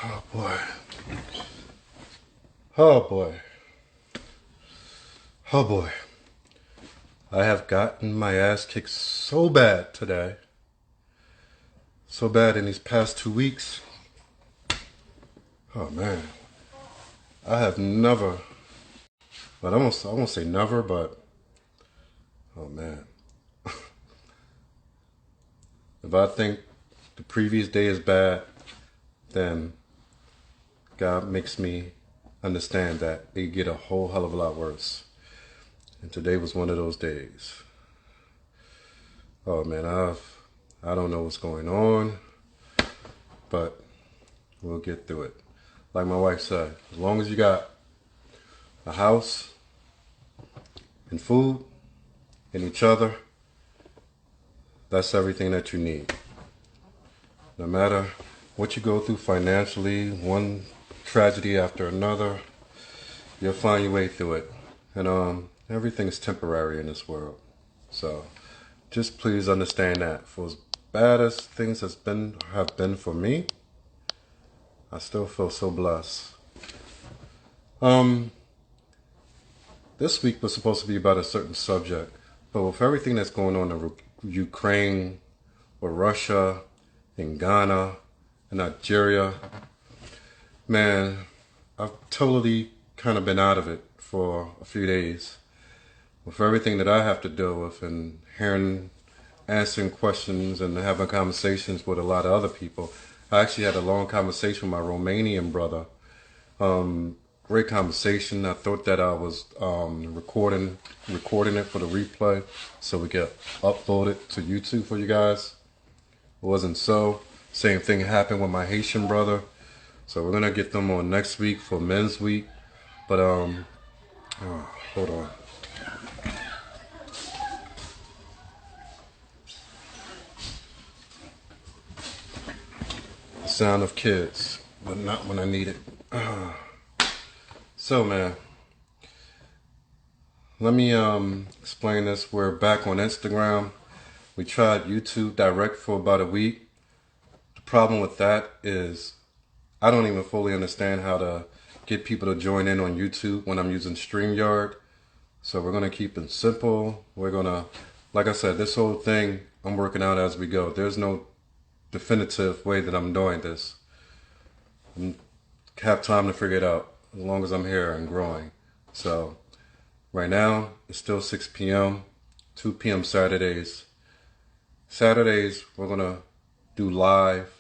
Oh boy. Oh boy. Oh boy. I have gotten my ass kicked so bad today. So bad in these past 2 weeks. Oh man. I have never, but I won't say never, but oh man. If I think the previous day is bad, then God makes me understand that it get a whole hell of a lot worse. And today was one of those days. Oh man, I don't know what's going on, but we'll get through it. Like my wife said, as long as you got a house and food and each other, that's everything that you need. No matter what you go through financially, one tragedy after another, you'll find your way through it. And everything is temporary in this world. So just please understand that. For as bad as things have been for me, I still feel so blessed. This week was supposed to be about a certain subject, but with everything that's going on in Ukraine, or Russia, in Ghana, in Nigeria, man, I've totally kind of been out of it for a few days. With everything that I have to deal with and answering questions and having conversations with a lot of other people. I actually had a long conversation with my Romanian brother. Great conversation. I thought that I was recording it for the replay so we could upload it to YouTube for you guys. It wasn't so. Same thing happened with my Haitian brother. So we're going to get them on next week for Men's Week. But, hold on. The sound of kids, but not when I need it. So, man, let me explain this. We're back on Instagram. We tried YouTube Direct for about a week. The problem with that is I don't even fully understand how to get people to join in on YouTube when I'm using StreamYard. So we're going to keep it simple. We're going to, like I said, this whole thing I'm working out as we go. There's no definitive way that I'm doing this. I have time to figure it out as long as I'm here and growing. So right now it's still 6 p.m., 2 p.m. Saturdays. Saturdays we're going to do live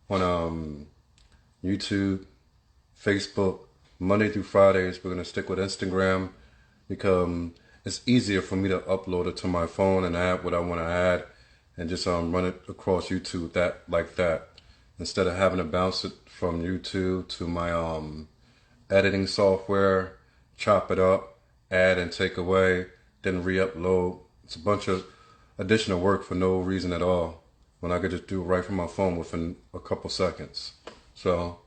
on YouTube, Facebook. Monday through Fridays we're going to stick with Instagram because it's easier for me to upload it to my phone and add what I want to add and just run it across YouTube like that instead of having to bounce it from YouTube to my editing software, chop it up, add and take away, then re-upload. It's a bunch of additional work for no reason at all when I could just do it right from my phone within a couple seconds. So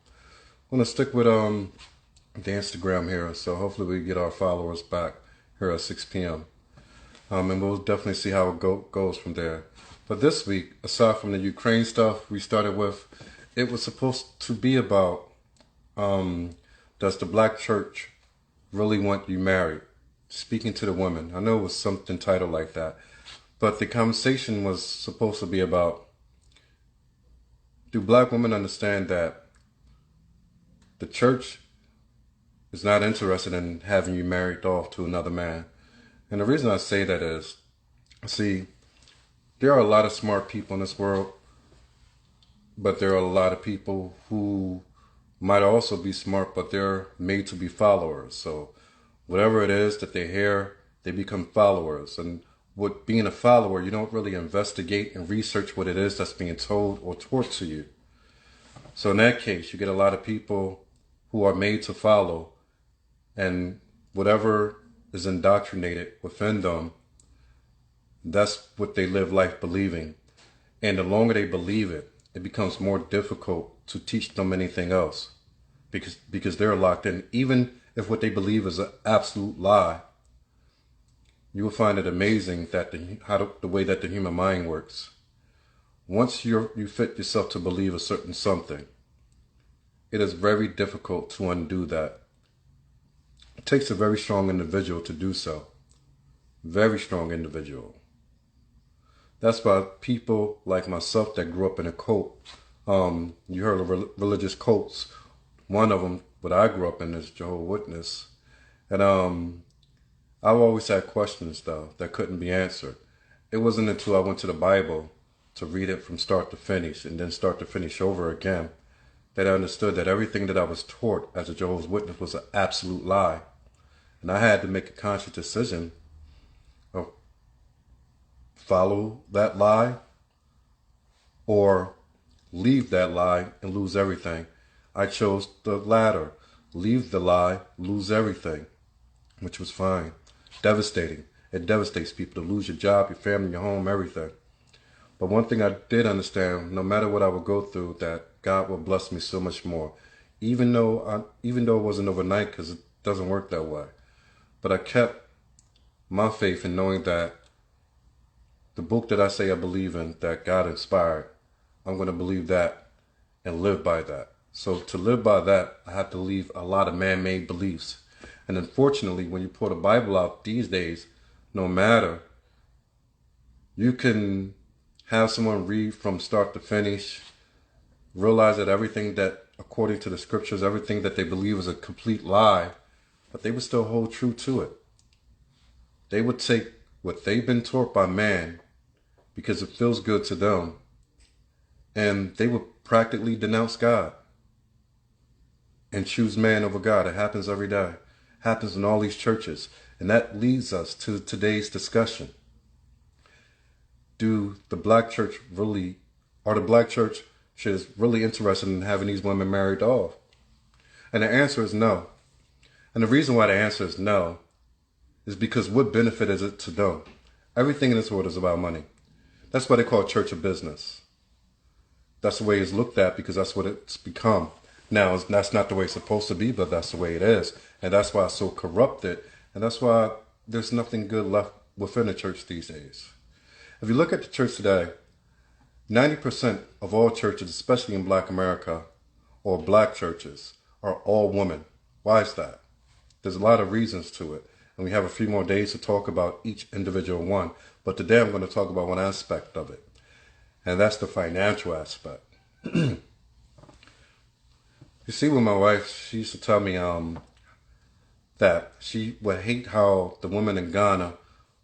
I'm going to stick with the Instagram here. So hopefully we get our followers back here at 6 p.m. And we'll definitely see how it goes from there. But this week, aside from the Ukraine stuff we started with, it was supposed to be about Does the black church really want you married? Speaking to the women. I know it was something titled like that. But the conversation was supposed to be about, do black women understand that the church is not interested in having you married off to another man? And the reason I say that is, see, there are a lot of smart people in this world, but there are a lot of people who might also be smart, but they're made to be followers. So whatever it is that they hear, they become followers. And with being a follower, you don't really investigate and research what it is that's being told or taught to you. So in that case, you get a lot of people who are made to follow, and whatever is indoctrinated within them, that's what they live life believing. And the longer they believe it, it becomes more difficult to teach them anything else, because they're locked in. Even if what they believe is an absolute lie, you will find it amazing that the way that the human mind works. Once you fit yourself to believe a certain something, it is very difficult to undo that. It takes a very strong individual to do so. Very strong individual. That's why people like myself that grew up in a cult, you heard of religious cults. One of them, what I grew up in, is Jehovah's Witness. And I've always had questions, though, that couldn't be answered. It wasn't until I went to the Bible to read it from start to finish, and then start to finish over again, that I understood that everything that I was taught as a Jehovah's Witness was an absolute lie. And I had to make a conscious decision of follow that lie or leave that lie and lose everything. I chose the latter. Leave the lie, lose everything, which was fine. Devastating. It devastates people to lose your job, your family, your home, everything. But one thing I did understand, no matter what I would go through, that God will bless me so much more. Even though it wasn't overnight, because it doesn't work that way. But I kept my faith in knowing that the book that I say I believe in, that God inspired, I'm going to believe that and live by that. So to live by that, I have to leave a lot of man-made beliefs. And unfortunately, when you pull the Bible out these days, no matter, you can have someone read from start to finish, realize that everything that, according to the scriptures, everything that they believe is a complete lie, but they would still hold true to it. They would take what they've been taught by man because it feels good to them, and they would practically denounce God and choose man over God. It happens every day. It happens in all these churches. And that leads us to today's discussion. Are the black church really interested in having these women married off? And the answer is no. And the reason why the answer is no is because what benefit is it to them? Everything in this world is about money. That's why they call church a business. That's the way it's looked at, because that's what it's become. Now, that's not the way it's supposed to be, but that's the way it is. And that's why it's so corrupted. And that's why there's nothing good left within the church these days. If you look at the church today, 90% of all churches, especially in Black America, or black churches, are all women. Why is that? There's a lot of reasons to it. And we have a few more days to talk about each individual one. But today I'm going to talk about one aspect of it. And that's the financial aspect. You see, with my wife, she used to tell me that she would hate how the women in Ghana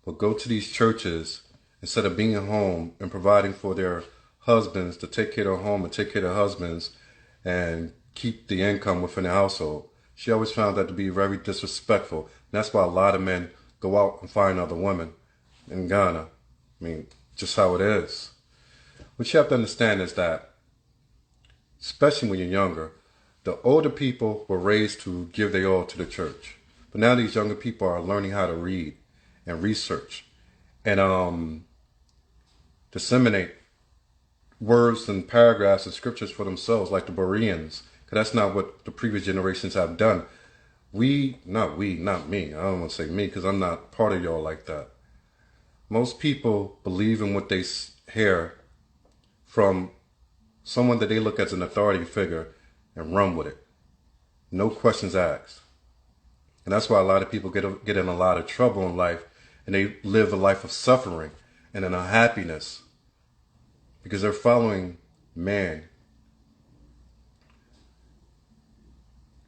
would go to these churches instead of being at home and providing for their husbands to take care of their home and take care of their husbands and keep the income within the household. She always found that to be very disrespectful. And that's why a lot of men go out and find other women in Ghana. I mean, just how it is. What you have to understand is that, especially when you're younger, the older people were raised to give their all to the church. But now these younger people are learning how to read and research and disseminate words and paragraphs and scriptures for themselves, like the Bereans. Because that's not what the previous generations have done. Not me. I don't want to say me, because I'm not part of y'all like that. Most people believe in what they hear from someone that they look as an authority figure and run with it. no questions asked. And that's why a lot of people get in a lot of trouble in life, and they live a life of suffering and in unhappiness because they're following man.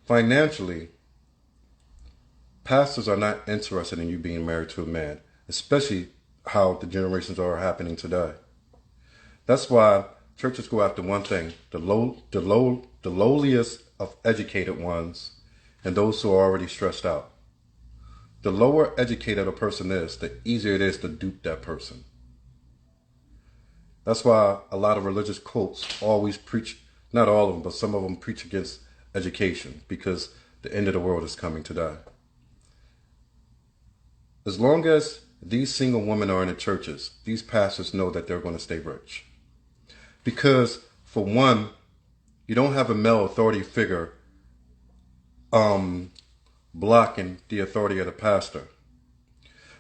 Financially, pastors are not interested in you being married to a man, especially how the generations are happening today. That's why churches go after one thing: the lowliest of educated ones and those who are already stressed out. The lower educated a person is, the easier it is to dupe that person. That's why a lot of religious cults always preach, not all of them, but some of them preach against education, because the end of the world is coming today. As long as these single women are in the churches, these pastors know that they're going to stay rich. Because, for one, you don't have a male authority figure blocking the authority of the pastor.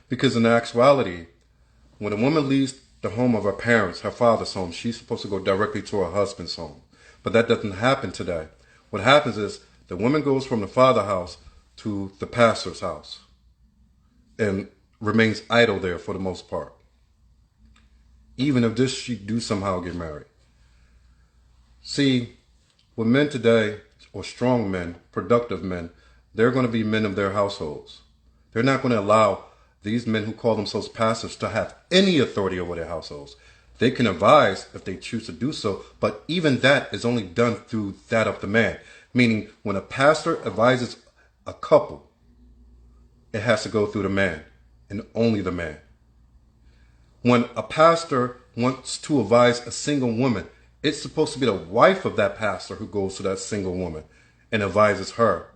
Because in actuality, when a woman leaves the home of her parents, her father's home, she's supposed to go directly to her husband's home. But that doesn't happen today. What happens is the woman goes from the father's house to the pastor's house and remains idle there for the most part. Even if she do somehow get married. See, with men today, or strong men, productive men, they're going to be men of their households. They're not going to allow these men who call themselves pastors to have any authority over their households. They can advise if they choose to do so, but even that is only done through that of the man. Meaning, when a pastor advises a couple, it has to go through the man, and only the man. When a pastor wants to advise a single woman, it's supposed to be the wife of that pastor who goes to that single woman and advises her.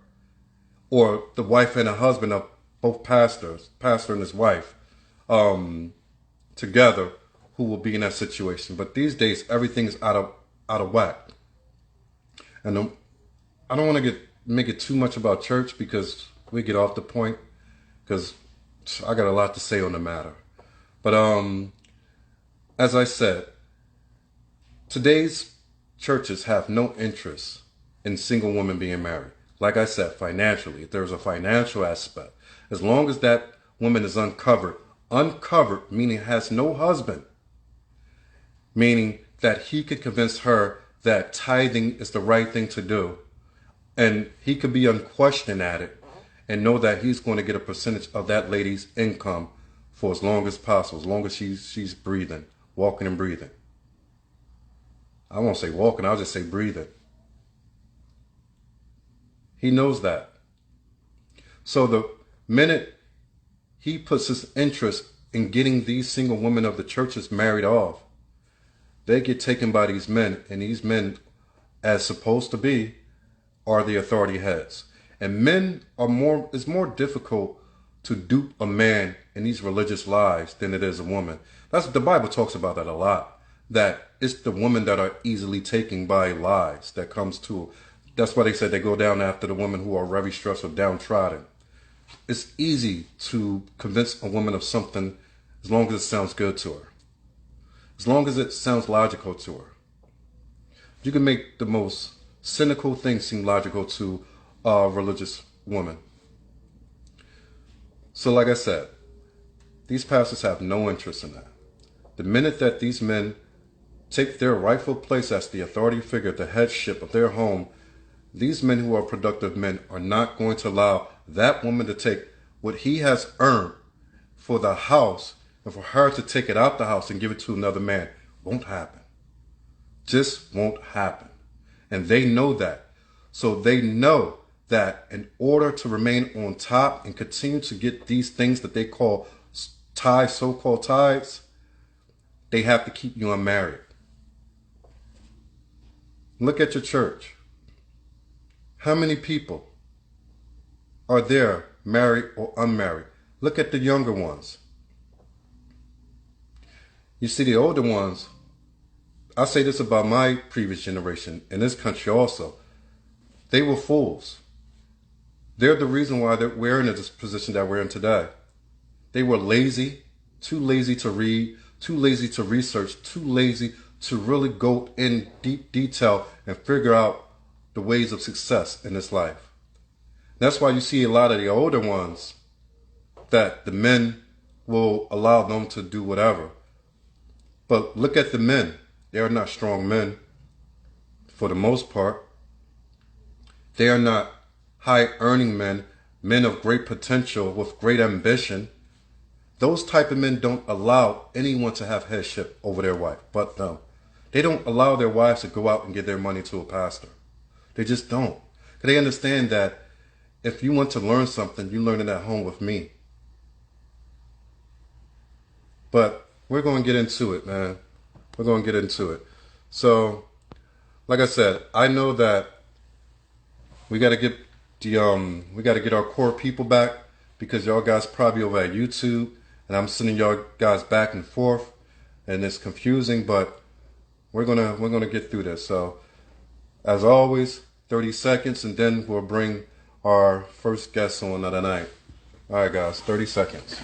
Or the wife and the husband of both pastors, pastor and his wife, together, who will be in that situation. But these days, everything is out of whack. And I don't want to make it too much about church, because we get off the point, because I got a lot to say on the matter. But as I said, today's churches have no interest in single women being married. Like I said, financially, there's a financial aspect. As long as that woman is uncovered meaning has no husband, meaning that he could convince her that tithing is the right thing to do, and he could be unquestioned at it and know that he's going to get a percentage of that lady's income for as long as possible, as long as she's breathing, walking and breathing. I won't say walking, I'll just say breathing. He knows that. So the minute he puts his interest in getting these single women of the churches married off, they get taken by these men, and these men, as supposed to be, are the authority heads. And men it's more difficult to dupe a man in these religious lies than it is a woman. The Bible talks about that a lot. That it's the women that are easily taken by lies that comes to. That's why they said they go down after the women who are very stressed or downtrodden. It's easy to convince a woman of something as long as it sounds good to her. As long as it sounds logical to her. You can make the most cynical things seem logical to a religious woman. So like I said, these pastors have no interest in that. The minute that these men take their rightful place as the authority figure, the headship of their home, these men who are productive men are not going to allow that woman to take what he has earned for the house and for her to take it out the house and give it to another man. Won't happen. Just won't happen. And they know that. So they know that in order to remain on top and continue to get these things that they call tithes, so-called tithes, they have to keep you unmarried. Look at your church. How many people are there, married or unmarried? Look at the younger ones. You see, the older ones, I say this about my previous generation, in this country also, they were fools. They're the reason why we're in this position that we're in today. They were lazy, too lazy to read, too lazy to research, too lazy to really go in deep detail and figure out the ways of success in this life. That's why you see a lot of the older ones that the men will allow them to do whatever. But look at the men. They are not strong men for the most part. They are not high earning men, men of great potential with great ambition. Those type of men don't allow anyone to have headship over their wife. But no, they don't allow their wives to go out and give their money to a pastor. They just don't. They understand that if you want to learn something, you learn it at home with me. But we're going to get into it, man. We're going to get into it. So, like I said, I know that we got to get our core people back because y'all guys probably over at YouTube and I'm sending y'all guys back and forth and it's confusing, but we're gonna get through this. So, as always, 30 seconds and then we'll bring our first guest on of the night. All right, guys, 30 seconds.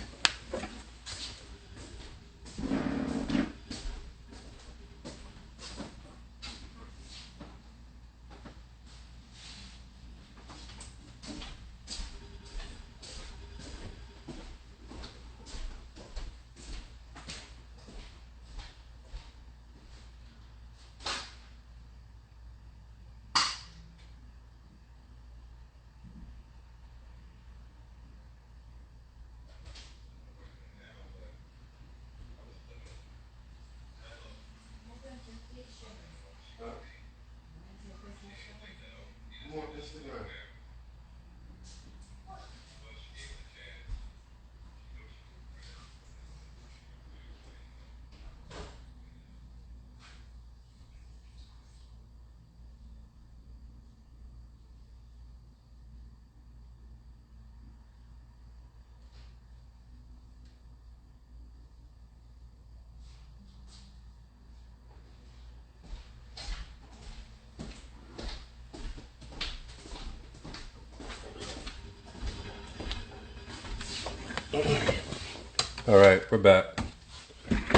All right, we're back.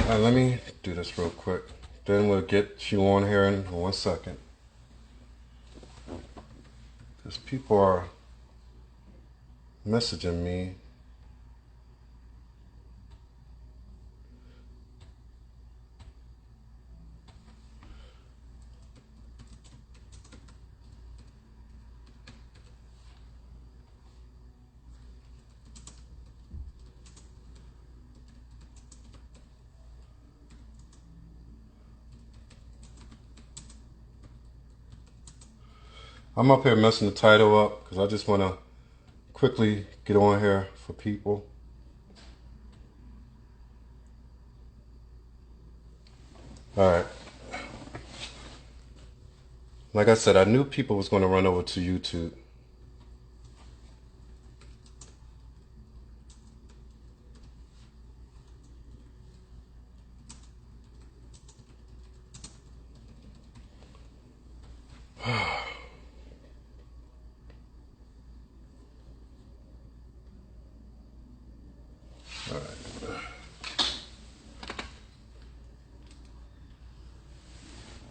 Let me do this real quick. Then we'll get you on here in 1 second. Because people are messaging me. I'm up here messing the title up because I just want to quickly get on here for people. All right. Like I said, I knew people was going to run over to YouTube.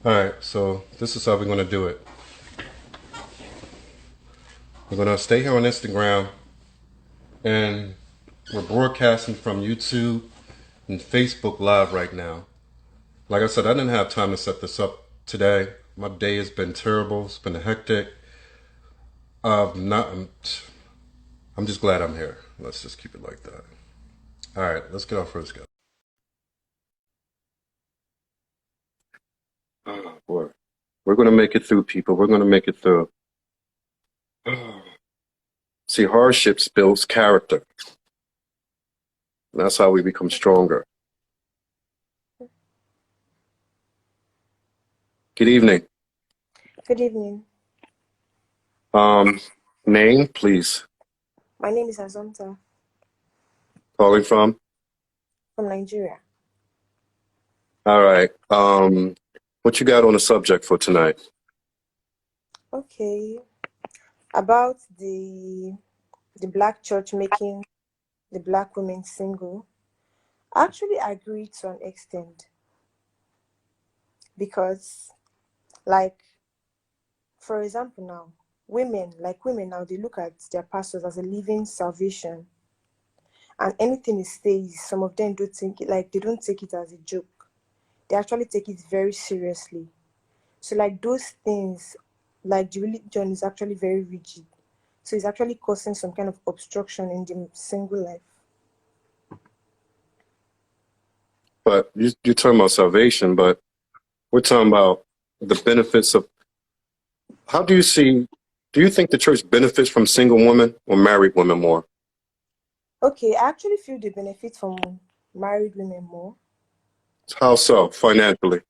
All right, so this is how we're going to do it. We're going to stay here on Instagram, and we're broadcasting from YouTube and Facebook Live right now. Like I said, I didn't have time to set this up today. My day has been terrible. It's been hectic. I'm just glad I'm here. Let's just keep it like that. All right, let's get our first guest. Oh, boy. We're going to make it through, people. We're going to make it through. See, hardships builds character. That's how we become stronger. Good evening. Good evening. Name, please. My name is Azonta. Calling from? From Nigeria. All right. What you got on the subject for tonight? Okay. About the black church making the black women single. I actually agree to an extent. Because, like, for example now, women now, they look at their pastors as a living salvation, and anything he says, some of them don't think it, like they don't take it as a joke. They actually take it very seriously. So like those things, like the religion is actually very rigid. So it's actually causing some kind of obstruction in the single life. But you're talking about salvation, but we're talking about the benefits of, how do you think the church benefits from single women or married women more? Okay, I actually feel they benefit from married women more. How so, financially?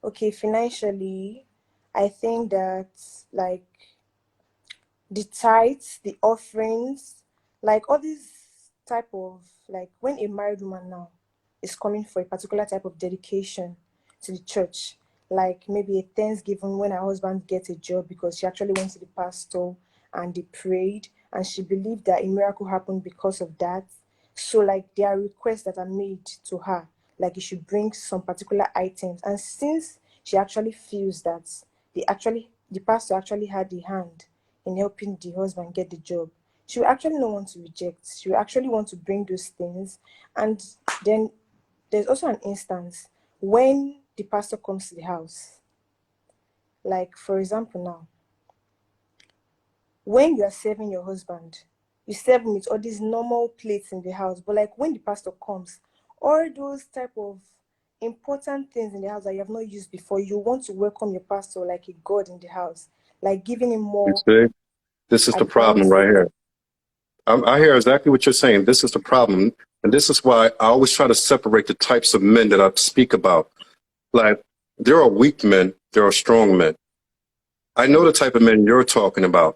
Okay, financially, I think that like the tithes, the offerings, like all these type of, like when a married woman now is coming for a particular type of dedication to the church, like maybe a Thanksgiving when her husband gets a job because she actually went to the pastor and they prayed and she believed that a miracle happened because of that. So like there are requests that are made to her, like you should bring some particular items. And since she actually feels that the pastor actually had the hand in helping the husband get the job, she will actually not want to reject. She will actually want to bring those things. And then there's also an instance when the pastor comes to the house. Like, for example, now, when you are serving your husband, you serve him with all these normal plates in the house. But like when the pastor comes, all those type of important things in the house that you have not used before, you want to welcome your pastor like a god in the house, like giving him You more see, this is the problem right advances. here. I hear exactly what you're saying. This is the problem. And this is why I always try to separate the types of men that I speak about. Like, there are weak men, there are strong men. I know the type of men you're talking about.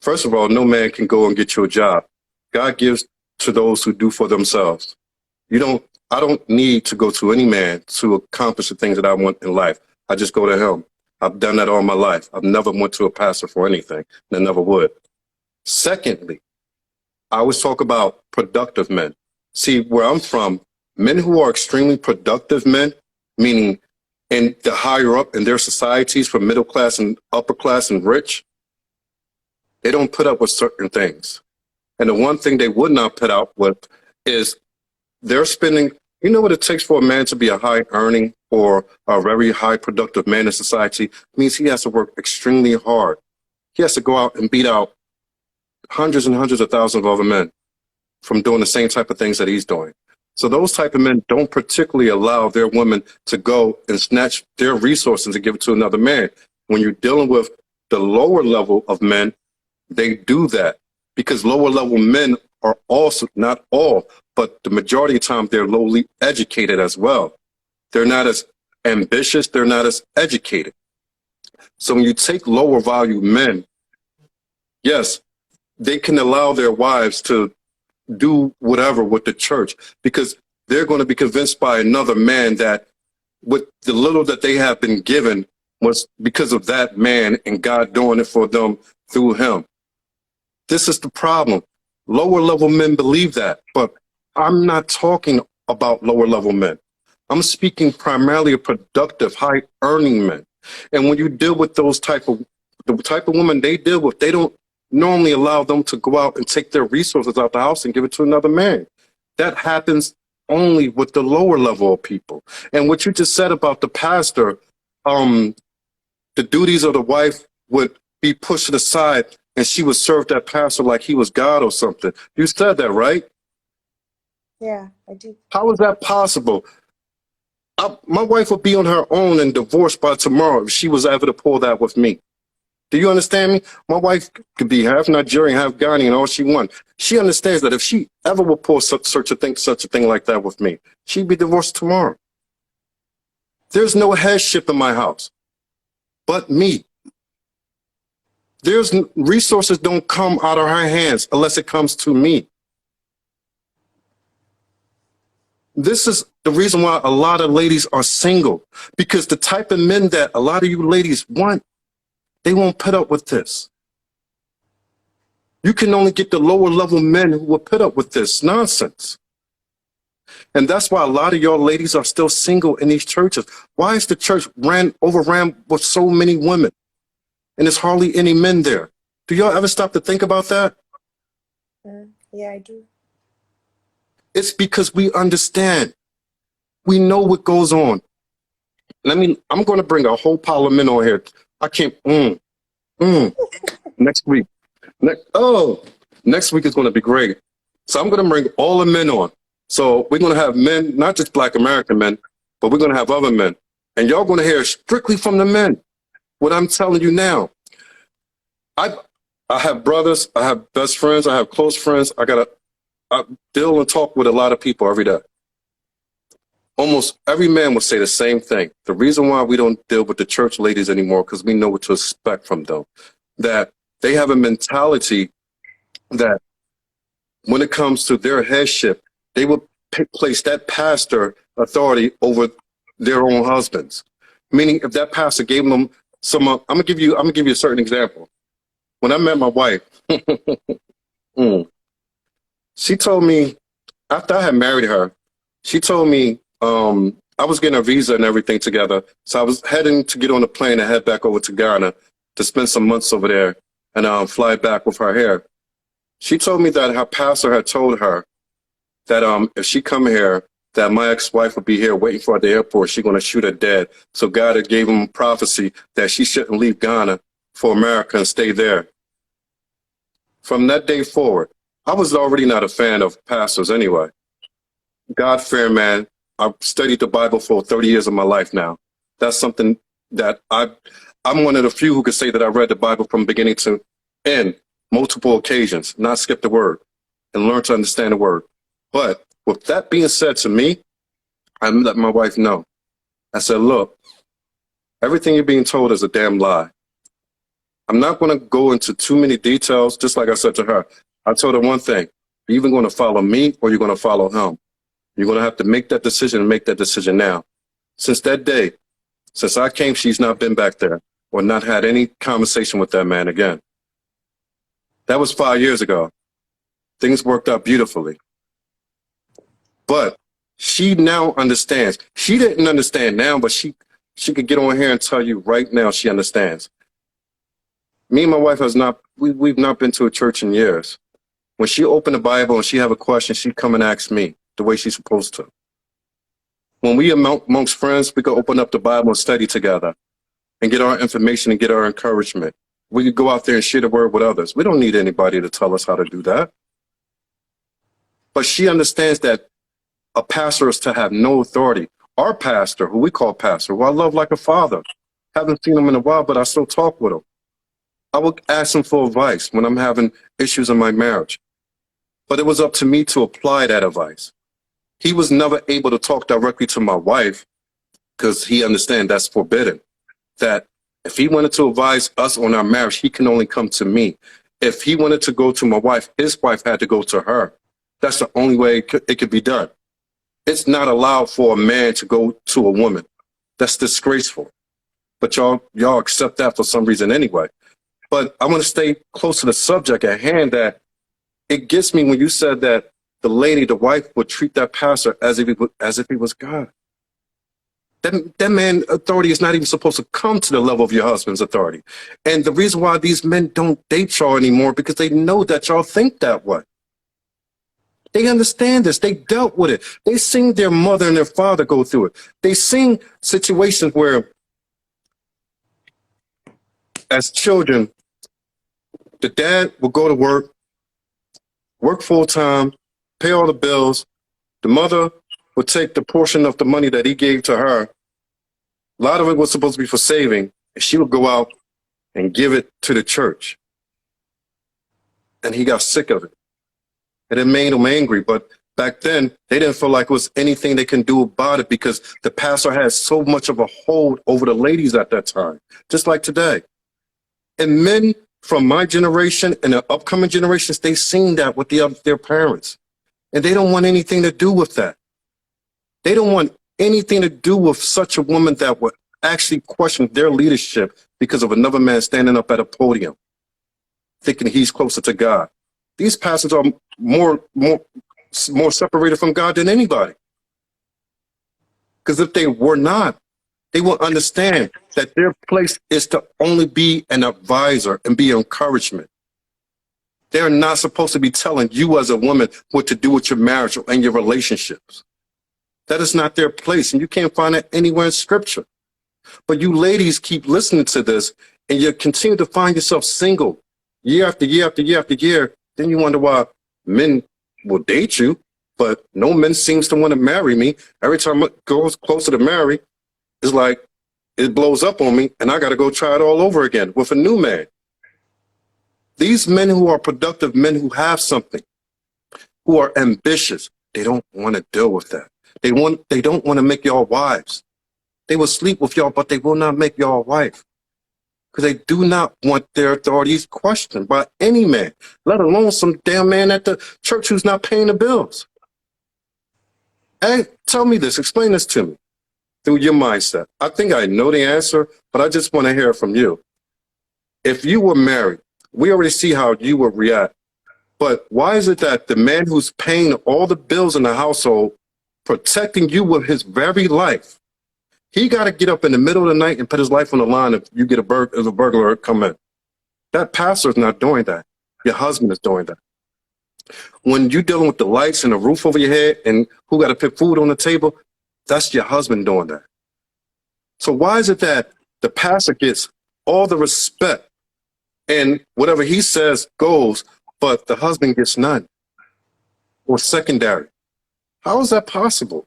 First of all, no man can go and get you a job. God gives to those who do for themselves. I don't need to go to any man to accomplish the things that I want in life. I just go to him. I've done that all my life. I've never went to a pastor for anything, and I never would. Secondly, I always talk about productive men. See, where I'm from, men who are extremely productive men, meaning in the higher up in their societies, from middle class and upper class and rich, they don't put up with certain things. And the one thing they would not put up with is they're spending, you know what it takes for a man to be a high earning or a very high productive man in society? It means he has to work extremely hard. He has to go out and beat out hundreds and hundreds of thousands of other men from doing the same type of things that he's doing. So those type of men don't particularly allow their women to go and snatch their resources and give it to another man. When you're dealing with the lower level of men, they do that because lower level men are also, not all, but the majority of the time, they're lowly educated as well. They're not as ambitious. They're not as educated. So when you take lower value men, yes, they can allow their wives to do whatever with the church because they're going to be convinced by another man that with the little that they have been given was because of that man and God doing it for them through him. This is the problem. Lower level men believe that, but I'm not talking about lower level men. I'm speaking primarily of productive, high earning men. And when you deal with the type of women they deal with, they don't normally allow them to go out and take their resources out the house and give it to another man. That happens only with the lower level of people. And what you just said about the pastor, the duties of the wife would be pushed aside and she would serve that pastor like he was God or something. You said that, right? Yeah, I did. How is that possible? My wife would be on her own and divorced by tomorrow if she was ever to pull that with me. Do you understand me? My wife could be half Nigerian, half Ghanaian, all she wants. She understands that if she ever would pull such a thing like that with me, she'd be divorced tomorrow. There's no headship in my house, but me. There's resources don't come out of her hands unless it comes to me. This is the reason why a lot of ladies are single, because the type of men that a lot of you ladies want, they won't put up with this. You can only get the lower level men who will put up with this nonsense. And that's why a lot of y'all ladies are still single in these churches. Why is the church overran with so many women? and there's hardly any men there. Do y'all ever stop to think about that? Yeah, I do. It's because we understand. We know what goes on. I'm going to bring a whole pile of men on here. I can't, next week. Next week is going to be great. So I'm going to bring all the men on. So we're going to have men, not just Black American men, but we're going to have other men. And y'all going to hear strictly from the men what I'm telling you now. I have brothers, I have best friends, I have close friends. I deal and talk with a lot of people every day. Almost every man will say the same thing. The reason why we don't deal with the church ladies anymore, because we know what to expect from them. That they have a mentality that when it comes to their headship, they will place that pastor authority over their own husbands. Meaning, if that pastor gave them some, I'm gonna give you a certain example. When I met my wife, she told me, after I had married her, she told me I was getting a visa and everything together. So I was heading to get on a plane and head back over to Ghana to spend some months over there and fly back with her hair. She told me that her pastor had told her that if she come here, that my ex-wife would be here waiting for her at the airport. She's going to shoot her dead. So God had gave him prophecy that she shouldn't leave Ghana for America and stay there. From that day forward, I was already not a fan of pastors anyway. God-fearing man. I've studied the Bible for 30 years of my life now. That's something that I'm one of the few who could say that I read the Bible from beginning to end, multiple occasions, not skip the word, and learn to understand the word. But with that being said to me, I let my wife know. I said, look, everything you're being told is a damn lie. I'm not going to go into too many details, just like I said to her. I told her one thing, you're either going to follow me or you're going to follow him. You're going to have to make that decision and make that decision now. Since that day, since I came, she's not been back there or not had any conversation with that man again. That was 5 years ago. Things worked out beautifully. But she now understands. She didn't understand now, but she could get on here and tell you right now she understands. Me and my wife we've not been to a church in years. When she opened the Bible and she have a question, she'd come and ask me the way she's supposed to. When we amongst friends, we could open up the Bible and study together and get our information and get our encouragement. We could go out there and share the word with others. We don't need anybody to tell us how to do that. But she understands that a pastor is to have no authority. Our pastor, who we call pastor, who I love like a father, haven't seen him in a while, but I still talk with him. I would ask him for advice when I'm having issues in my marriage. But it was up to me to apply that advice. He was never able to talk directly to my wife because he understands that's forbidden. That if he wanted to advise us on our marriage, he can only come to me. If he wanted to go to my wife, his wife had to go to her. That's the only way it could be done. It's not allowed for a man to go to a woman. That's disgraceful. But y'all accept that for some reason anyway. But I want to stay close to the subject at hand, that it gets me when you said that the wife, would treat that pastor as if he was God. That man authority is not even supposed to come to the level of your husband's authority. And the reason why these men don't date y'all anymore, because they know that y'all think that way. They understand this. They dealt with it. They seen their mother and their father go through it. They seen situations where, as children, the dad will go to work full time, pay all the bills. The mother would take the portion of the money that he gave to her. A lot of it was supposed to be for saving, and she would go out and give it to the church. And he got sick of it. And it made him angry. But back then, they didn't feel like it was anything they can do about it because the pastor had so much of a hold over the ladies at that time, just like today. And men from my generation and the upcoming generations, they've seen that with their parents. And they don't want anything to do with that. They don't want anything to do with such a woman that would actually question their leadership because of another man standing up at a podium, thinking he's closer to God. These pastors are more separated from God than anybody. Because if they were not, They will understand that their place is to only be an advisor and be encouragement. They're not supposed to be telling you as a woman what to do with your marriage and your relationships. That is not their place, and you can't find it anywhere in scripture. But you ladies keep listening to this, and you continue to find yourself single year after year after year after year. Then you wonder why men will date you, but no men seems to want to marry me. Every time it goes closer to marry, it's like it blows up on me, and I got to go try it all over again with a new man. These men who are productive, men who have something, who are ambitious, they don't want to deal with that. They don't want to make y'all wives. They will sleep with y'all, but they will not make y'all wife. Because they do not want their authorities questioned by any man, let alone some damn man at the church who's not paying the bills. Hey, tell me this, explain this to me through your mindset. I think I know the answer, but I just want to hear from you. If you were married, we already see how you would react. But why is it that the man who's paying all the bills in the household, protecting you with his very life, he got to get up in the middle of the night and put his life on the line if you get a burglar come in? That pastor's not doing that. Your husband is doing that. When you're dealing with the lights and the roof over your head and who got to put food on the table, that's your husband doing that. So why is it that the pastor gets all the respect and whatever he says goes, but the husband gets none or secondary? How is that possible?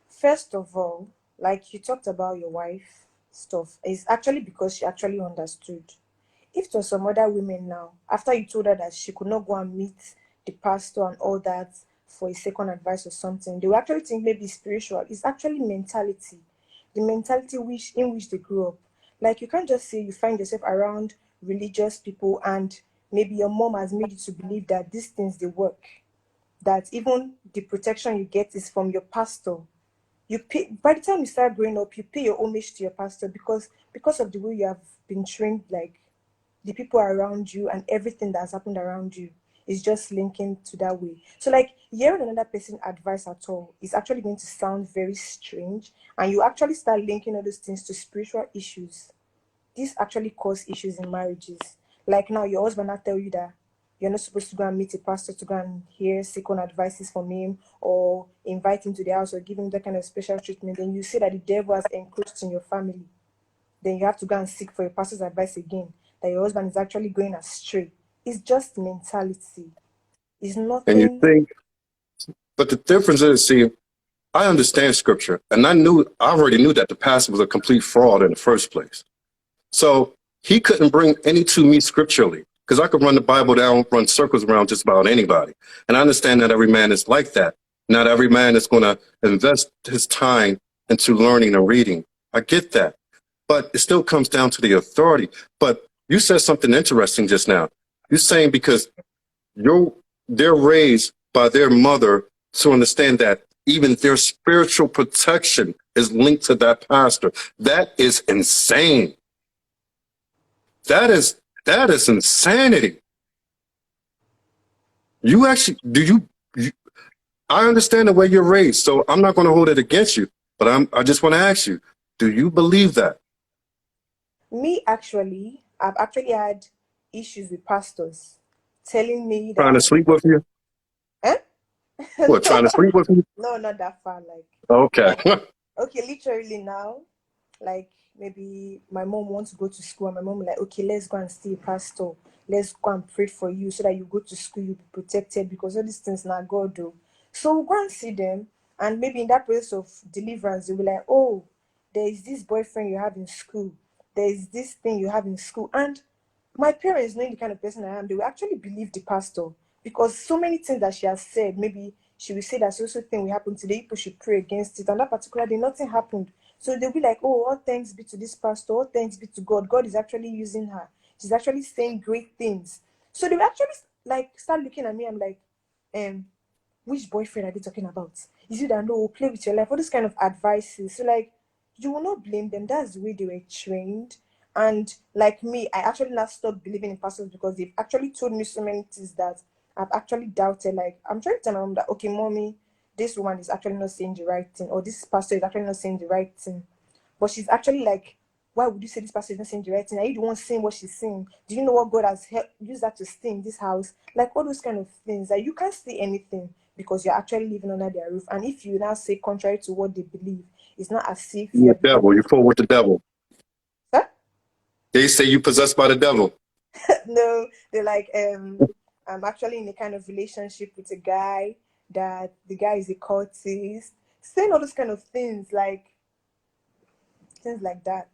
First of all, like you talked about your wife stuff, it's actually because she actually understood. If to some other women now, after you told her that she could not go and meet the pastor and all that for a second advice or something, they will actually think maybe spiritual. It's actually mentality, the mentality in which they grew up. Like you can't just say you find yourself around religious people and maybe your mom has made you to believe that these things they work, that even the protection you get is from your pastor. You pay, by the time you start growing up, you pay your homage to your pastor because of the way you have been trained, like the people around you and everything that's happened around you is just linking to that way. So like hearing another person advice at all is actually going to sound very strange, and you actually start linking all those things to spiritual issues. This actually cause issues in marriages. Like now your husband will tell you that you're not supposed to go and meet a pastor to go and hear second advices from him or invite him to the house or give him that kind of special treatment. Then you say that the devil has encroached in your family. Then you have to go and seek for your pastor's advice again, that your husband is actually going astray. It's just mentality. It's And you nothing. think, but the difference is, see, I understand scripture, and I already knew that the pastor was a complete fraud in the first place. So he couldn't bring any to me scripturally, because I could run the Bible down, run circles around just about anybody. And I understand that every man is like that. Not every man is going to invest his time into learning and reading. I get that. But it still comes down to the authority. But you said something interesting just now. You're saying because they're raised by their mother to understand that even their spiritual protection is linked to that pastor. That is insane. That is insanity. You actually you I understand the way you're raised, so I'm not going to hold it against you. But I just want to ask you, do you believe that? Me, actually, I've actually had issues with pastors telling me Trying to that, sleep with you? eh? What, No, trying to sleep with you? no, not that far. Okay. Like, okay, literally now, like maybe my mom wants to go to school and my mom like, okay, let's go and see a pastor. Let's go and pray for you so that you go to school, you'll be protected because all these things now God do. So we'll go and see them, and maybe in that process of deliverance, they'll be like, oh, there is this boyfriend you have in school, there is this thing you have in school. And my parents, knowing the kind of person I am, they will actually believe the pastor because so many things that she has said, maybe she will say that social thing will happen today, people should pray against it. And that particular day, nothing happened. So they'll be like, oh, all thanks be to this pastor, all thanks be to God. God is actually using her. She's actually saying great things. So they will actually like start looking at me. I'm like, um, which boyfriend are they talking about? Is it that no, play with your life? All this kind of advices. So like you will not blame them. That's the way they were trained. And like me, I actually not stopped believing in pastors because they've actually told me so many things that I've actually doubted. Like I'm trying to tell my mom that okay, mommy, this woman is actually not saying the right thing, or this pastor is actually not saying the right thing. but she's actually like, why would you say this person is not saying the right thing? Are you the one saying what she's saying? Do you know what God has used that to stay in this house? Like all those kind of things that you can't say anything because you're actually living under their roof. And if you now say contrary to what they believe, it's not as if you You're are the devil. becoming. You're full with the devil. Huh? They say you possessed by the devil. No, they're like, I'm actually in a kind of relationship with a guy that the guy is a cultist, saying all those kind of things, like things like that.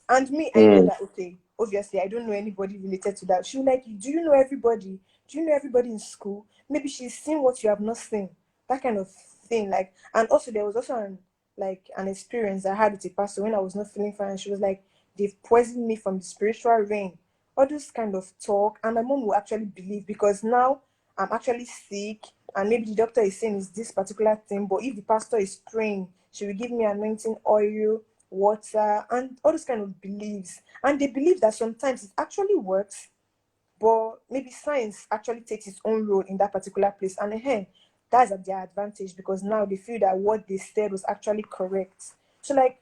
And me, I know Mm. that, okay, obviously, I don't know anybody related to that. She was like, do you know everybody? Do you know everybody in school? Maybe she's seen what you have not seen. That kind of thing. Like, and also, there was also an experience I had with a pastor when I was not feeling fine. She was like, they've poisoned me from the spiritual rain. All this kind of talk. And my mom will actually believe because now I'm actually sick. And maybe the doctor is saying it's this particular thing. But if the pastor is praying, she will give me anointing oil, water, and all those kind of beliefs. And they believe that sometimes it actually works, but maybe science actually takes its own role in that particular place. And that's at their advantage because now they feel that what they said was actually correct. So like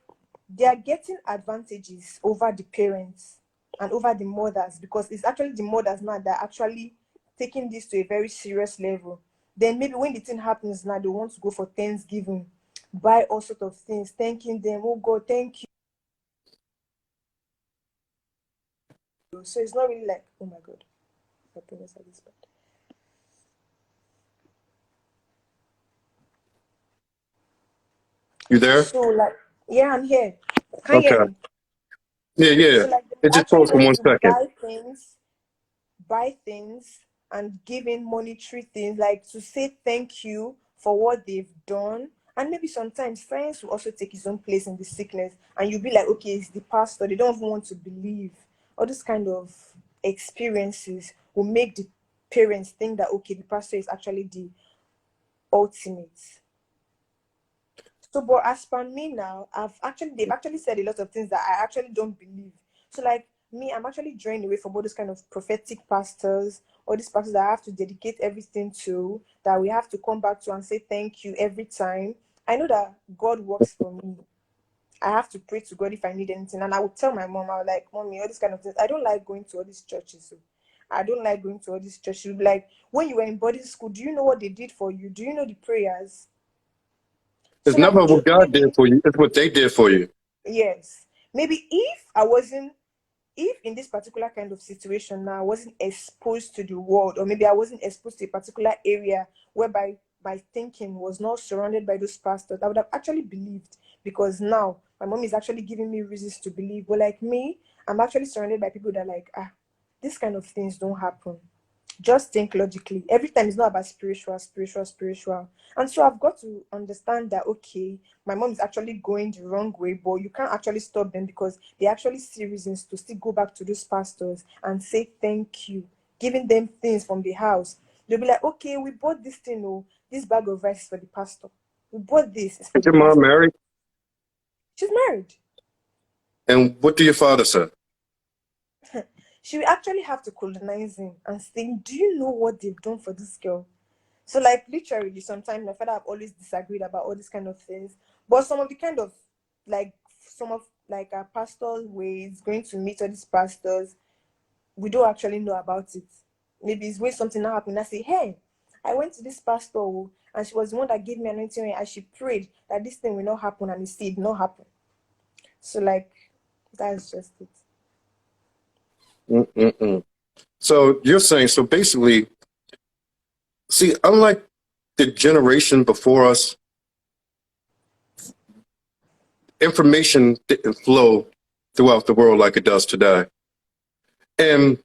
they are getting advantages over the parents and over the mothers because it's actually the mothers now that are actually taking this to a very serious level. Then maybe when the thing happens now, they want to go for Thanksgiving, buy all sort of things, thanking them. Oh God, thank you. So it's not really like, oh my God, my parents are this bad. You there? So like, yeah, I'm here. Can you hear Okay. me? Yeah, yeah. So like, they It just actually paused for want one to second. buy things, and give in monetary things, like to say thank you for what they've done. And maybe sometimes science will also take its own place in the sickness, and you'll be like, okay, it's the pastor. They don't even want to believe. All this kind of experiences will make the parents think that okay, the pastor is actually the ultimate. So, but as per me now, they've actually said a lot of things that I actually don't believe. So, like me, I'm actually drawing away from all those kind of prophetic pastors, or these pastors that I have to dedicate everything to, that we have to come back to and say thank you every time. I know that God works for me. I have to pray to God if I need anything, and I would tell my mom, I was like, "Mommy, all these kind of things. I don't like going to all these churches. So I don't like going to all these churches." She'll be like, "When you were in boarding school, do you know what they did for you? Do you know the prayers?" It's So, like, never what if God did maybe for you. It's what they did for you. yes. Maybe if in this particular kind of situation now I wasn't exposed to the world, or maybe I wasn't exposed to a particular area whereby my thinking was not surrounded by those pastors, I would have actually believed because now my mom is actually giving me reasons to believe. But like me, I'm actually surrounded by people that are like, these kind of things don't happen. Just think logically. Every time it's not about spiritual, spiritual, spiritual. And so I've got to understand that okay, my mom is actually going the wrong way, but you can't actually stop them because they actually see reasons to still go back to those pastors and say thank you, giving them things from the house. They'll be like, okay, we bought this thing, oh, this bag of rice is for the pastor. We bought this, it's for Is the your mom pastor. married? She's married. And what do your father say? She will actually have to colonize him and say, do you know what they've done for this girl? So like literally sometimes my father have always disagreed about all these kind of things. But some of the kind of like some of like our pastor's ways, going to meet all these pastors, we don't actually know about it. Maybe it's when something not happened. I say, hey, I went to this pastor and she was the one that gave me anointing oil, and she prayed that this thing will not happen, and it did not happen. So like that's just it. Mm-mm-mm. So you're saying, so basically, see, unlike the generation before us, information didn't flow throughout the world like it does today. And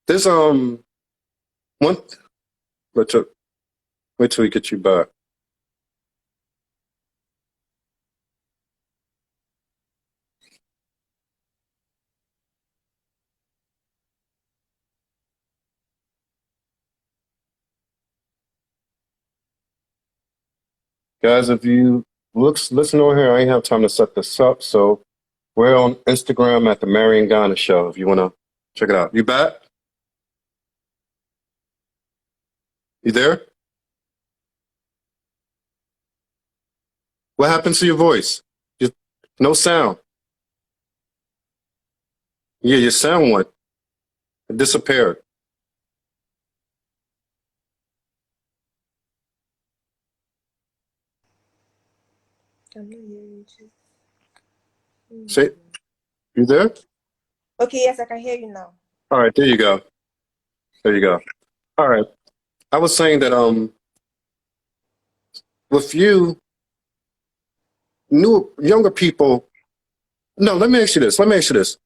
there's one wait till we get you back. Guys, if you listen over here, I ain't have time to set this up. So we're on Instagram at the Marion Ghana Show if you wanna check it out. You back? You there? What happened to your voice? No sound. Yeah, your sound went. It disappeared. I'm not hearing you. Say, you there? Okay, yes, I can hear you now. All right, there you go. There you go. All right. I was saying that with you, younger people. No, let me ask you this. Let me ask you this.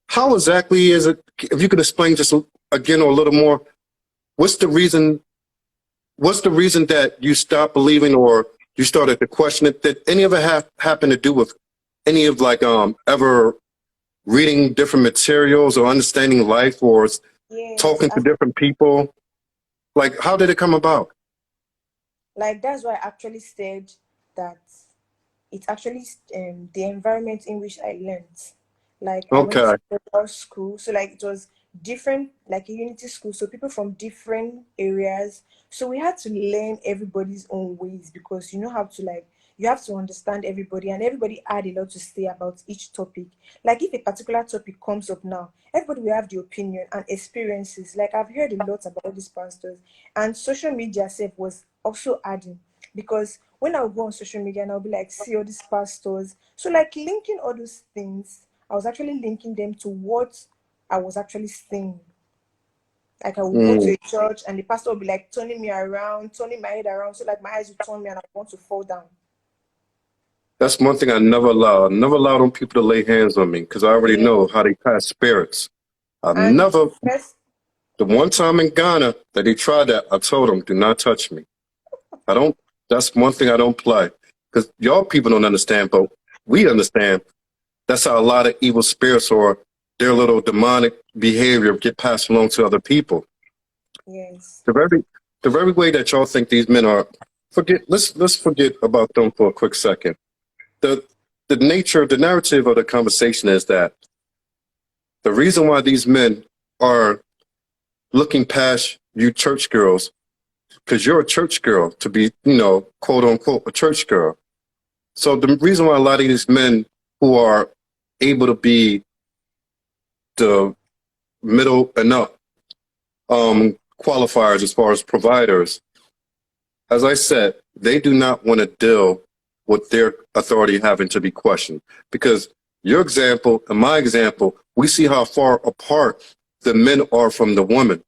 How exactly is it? If you could explain just again or a little more, what's the reason? What's the reason that you stopped believing or you started to question it? Did any of it happen to do with any of like ever reading different materials or understanding life or Yes, talking to different people? Like, how did it come about? like that's why I actually said that it's actually the environment in which I learned. Like I went Okay. to federal school, so like it was different, like a unity school, so people from different areas. So we had to learn everybody's own ways because you know how to like you have to understand everybody and everybody had a lot to say about each topic. Like if a particular topic comes up now, everybody will have the opinion and experiences. Like I've heard a lot about these pastors and social media self was also adding because when I would go on social media and I'll be like, see all these pastors. So like linking all those things, I was actually linking them to what I was actually seeing. Like I would go to Mm, a church and the pastor would be like turning me around, turning my head around, so like my eyes would turn me and I want to fall down. that's one thing I never allow. I never allowed them people to lay hands on me because I already Yeah. know how they pass spirits. I And never. first, The one time in Ghana that he tried that, I told him, do not touch me. I don't, that's one thing I don't play. Because y'all people don't understand, but we understand. That's how a lot of evil spirits or their little demonic behavior get passed along to other people. yes. The very, the very way that y'all think these men are, let's forget about them for a quick second. The, the nature, the narrative of the conversation is that the reason why these men are looking past you church girls because you're a church girl to be, quote unquote, a church girl. So the reason why a lot of these men who are able to be the middle and up qualifiers as far as providers, as I said, they do not want to deal with their authority having to be questioned. Because your example and my example, we see how far apart the men are from the women.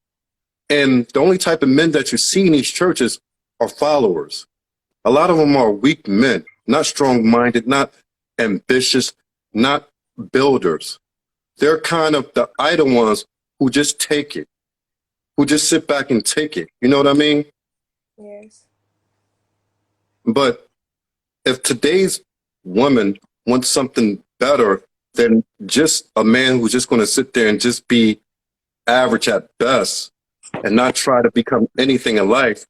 And the only type of men that you see in these churches are followers. A lot of them are weak men, not strong-minded, not ambitious, not builders. They're kind of the idle ones who just take it, who just sit back and take it. You know what I mean? Yes. But if today's woman wants something better than just a man who's just going to sit there and just be average at best and not try to become anything in life,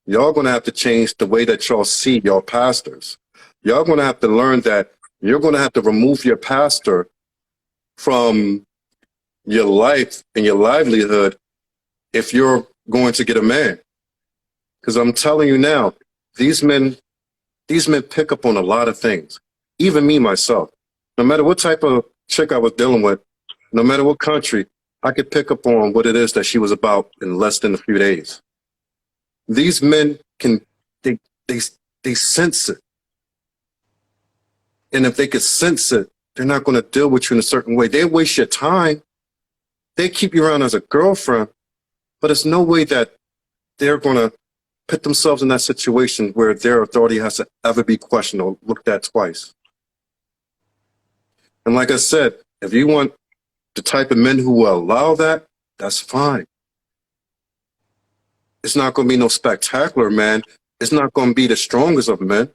y'all going to have to change the way that y'all see your pastors. Y'all going to have to learn that you're going to have to remove your pastor from your life and your livelihood if you're going to get a man. Because I'm telling you now, these men pick up on a lot of things. Even me, myself. No matter what type of chick I was dealing with, no matter what country, I could pick up on what it is that she was about in less than a few days. These men they, they, they sense it. And if they could sense it, they're not going to deal with you in a certain way. They waste your time. They keep you around as a girlfriend, but there's no way that they're going to put themselves in that situation where their authority has to ever be questioned or looked at twice. And like I said, if you want the type of men who will allow that, that's fine. It's not going to be no spectacular man. It's not going to be the strongest of men.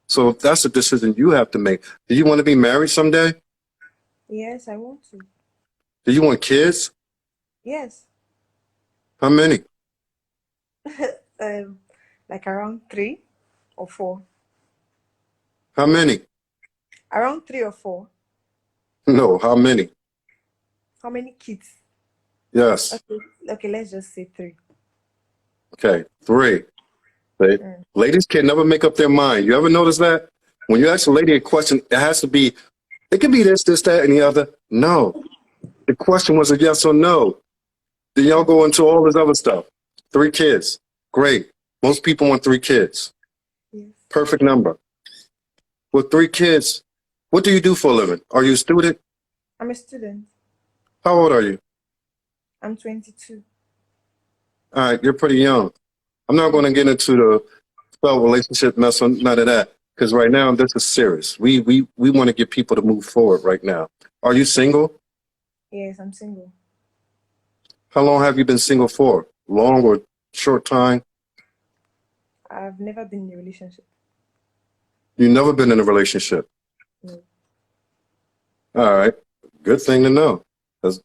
So that's a decision you have to make. Do you want to be married someday? Yes, I want to. Do you want kids? Yes. How many? um, like around 3 or 4. How many? Around 3 or 4. No, how many? How many kids? Yes. Okay. Okay, let's just say 3. Okay, 3. Mm. Ladies can never make up their mind. You ever notice that? When you ask a lady a question, it has to be, it can be this, that, and the other. No. The question was a yes or no. Then y'all go into all this other stuff. 3 kids. Great. Most people want 3 kids. Yes. Perfect number. With 3 kids, what do you do for a living? Are you a student? I'm a student. How old are you? I'm 22. All right, you're pretty young. I'm not going to get into the spell relationship mess on none of that, because right now this is serious. We want to get people to move forward right now. Are you single? Yes, I'm single. How long have you been single for? Long or short time? I've never been in a relationship. You've never been in a relationship? No. All right, good thing to know. That's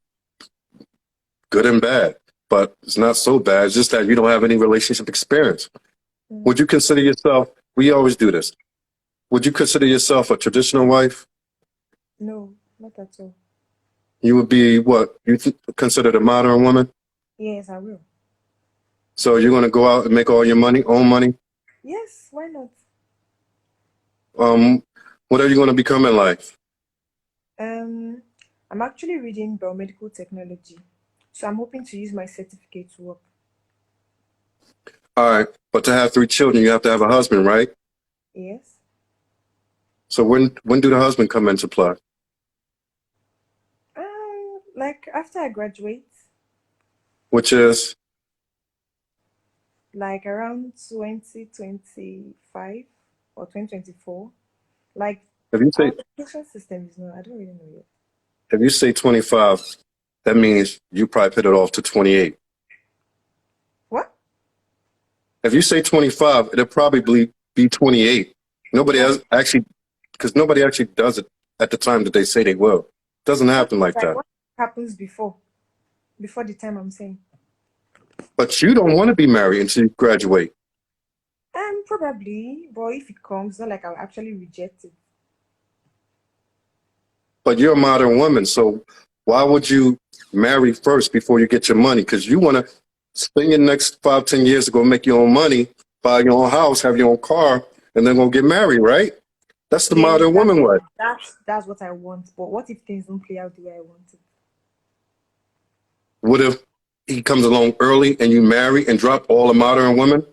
good and bad, but it's not so bad. It's just that you don't have any relationship experience. Would you consider yourself, we always do this, would you consider yourself a traditional wife? No, not at all. You would be what? You considered a modern woman? Yes, I will. So you're going to go out and make all your money, own money? Yes, why not? What are you going to become in life? I'm actually reading biomedical technology, so I'm hoping to use my certificate to work. All right, but to have 3 children, you have to have a husband, right? Yes. So when do the husband come into play? Like after I graduate, Which is, like around 2025 or 2024. Like if you our say education system is not, I don't really know yet. if you say 25, that means you probably put it off to 28. What? If you say 25, it'll probably be 28. Nobody else actually, because nobody actually does it at the time that they say they will. It doesn't happen like that. What happens before the time I'm saying? But you don't want to be married until you graduate. Probably, but if it comes, not like I'll actually reject it. But you're a modern woman, so why would you marry first before you get your money? Because you want to spend your next 5, 10 years to go make your own money, buy your own house, have your own car, and then go get married, right? That's the modern woman way. That's what I want. But what if things don't play out the way I want it? What if he comes along early and you marry and drop all the modern women?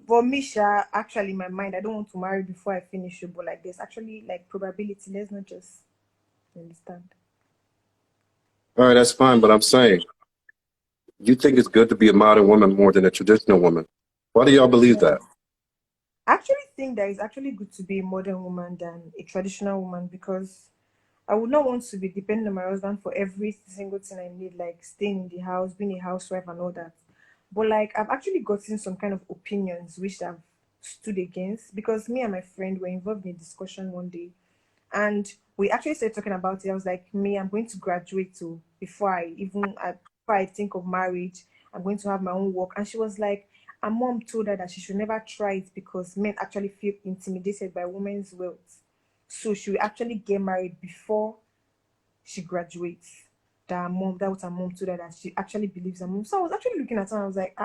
For me, actually, in my mind, I don't want to marry before I finish it. But like, there's actually like probability. Let's not just understand. All right, that's fine. But I'm saying, you think it's good to be a modern woman more than a traditional woman. Why do y'all believe that? I actually think that it's actually good to be a modern woman than a traditional woman, because I would not want to be dependent on my husband for every single thing I need, like staying in the house, being a housewife, and all that. But like, I've actually gotten some kind of opinions which I've stood against, because me and my friend were involved in a discussion one day, and we actually started talking about it. I was like, me, I'm going to graduate too before I think of marriage. I'm going to have my own work. And she was like, her mom told her that she should never try it because men actually feel intimidated by women's wealth. So she will actually get married before she graduates. That was her mom told her, that she actually believes her mom. So I was actually looking at her and I was like,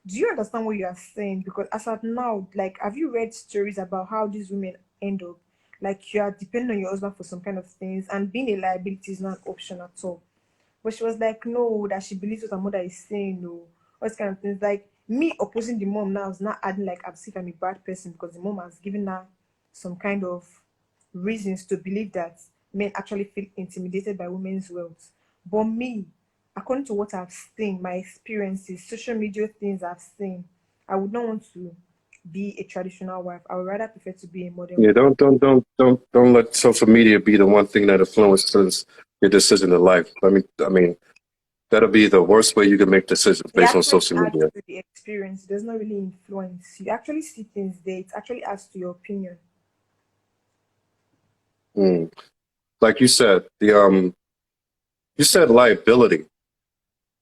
do you understand what you are saying? Because as of now, like, have you read stories about how these women end up? Like, you are depending on your husband for some kind of things, and being a liability is not an option at all. But she was like, no, that she believes what her mother is saying, no, all these kind of things. Like, me opposing the mom now is not adding like as if I'm a bad person, because the mom has given her some kind of reasons to believe that men actually feel intimidated by women's wealth. But me, according to what I've seen, my experiences, social media things I've seen, I would not want to be a traditional wife. I would rather prefer to be a modern Yeah, woman. don't let social media be the one thing that influences your decision in life. I mean, that'll be the worst way you can make decisions It based on actually social adds media. to the experience. It does not really influence. You actually see things there. It actually adds to your opinion. Like you said, you said liability.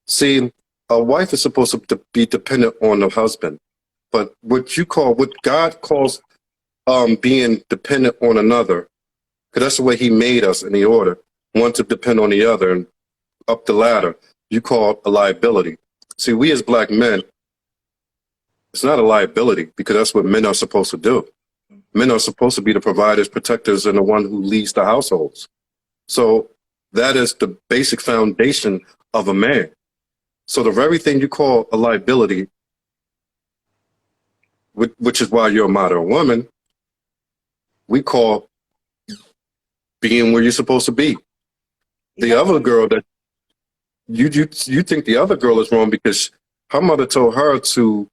See, a wife is supposed to be dependent on the husband, but what God calls being dependent on another, because that's the way He made us in the order, one to depend on the other and up the ladder. You call a liability. See, we as black men, it's not a liability because that's what men are supposed to do. men are supposed to be the providers, protectors, and the one who leads the households. So that is the basic foundation of a man. So the very thing you call a liability, which is why you're a modern woman, we call being where you're supposed to be. The other girl that you think the other girl is wrong because her mother told her to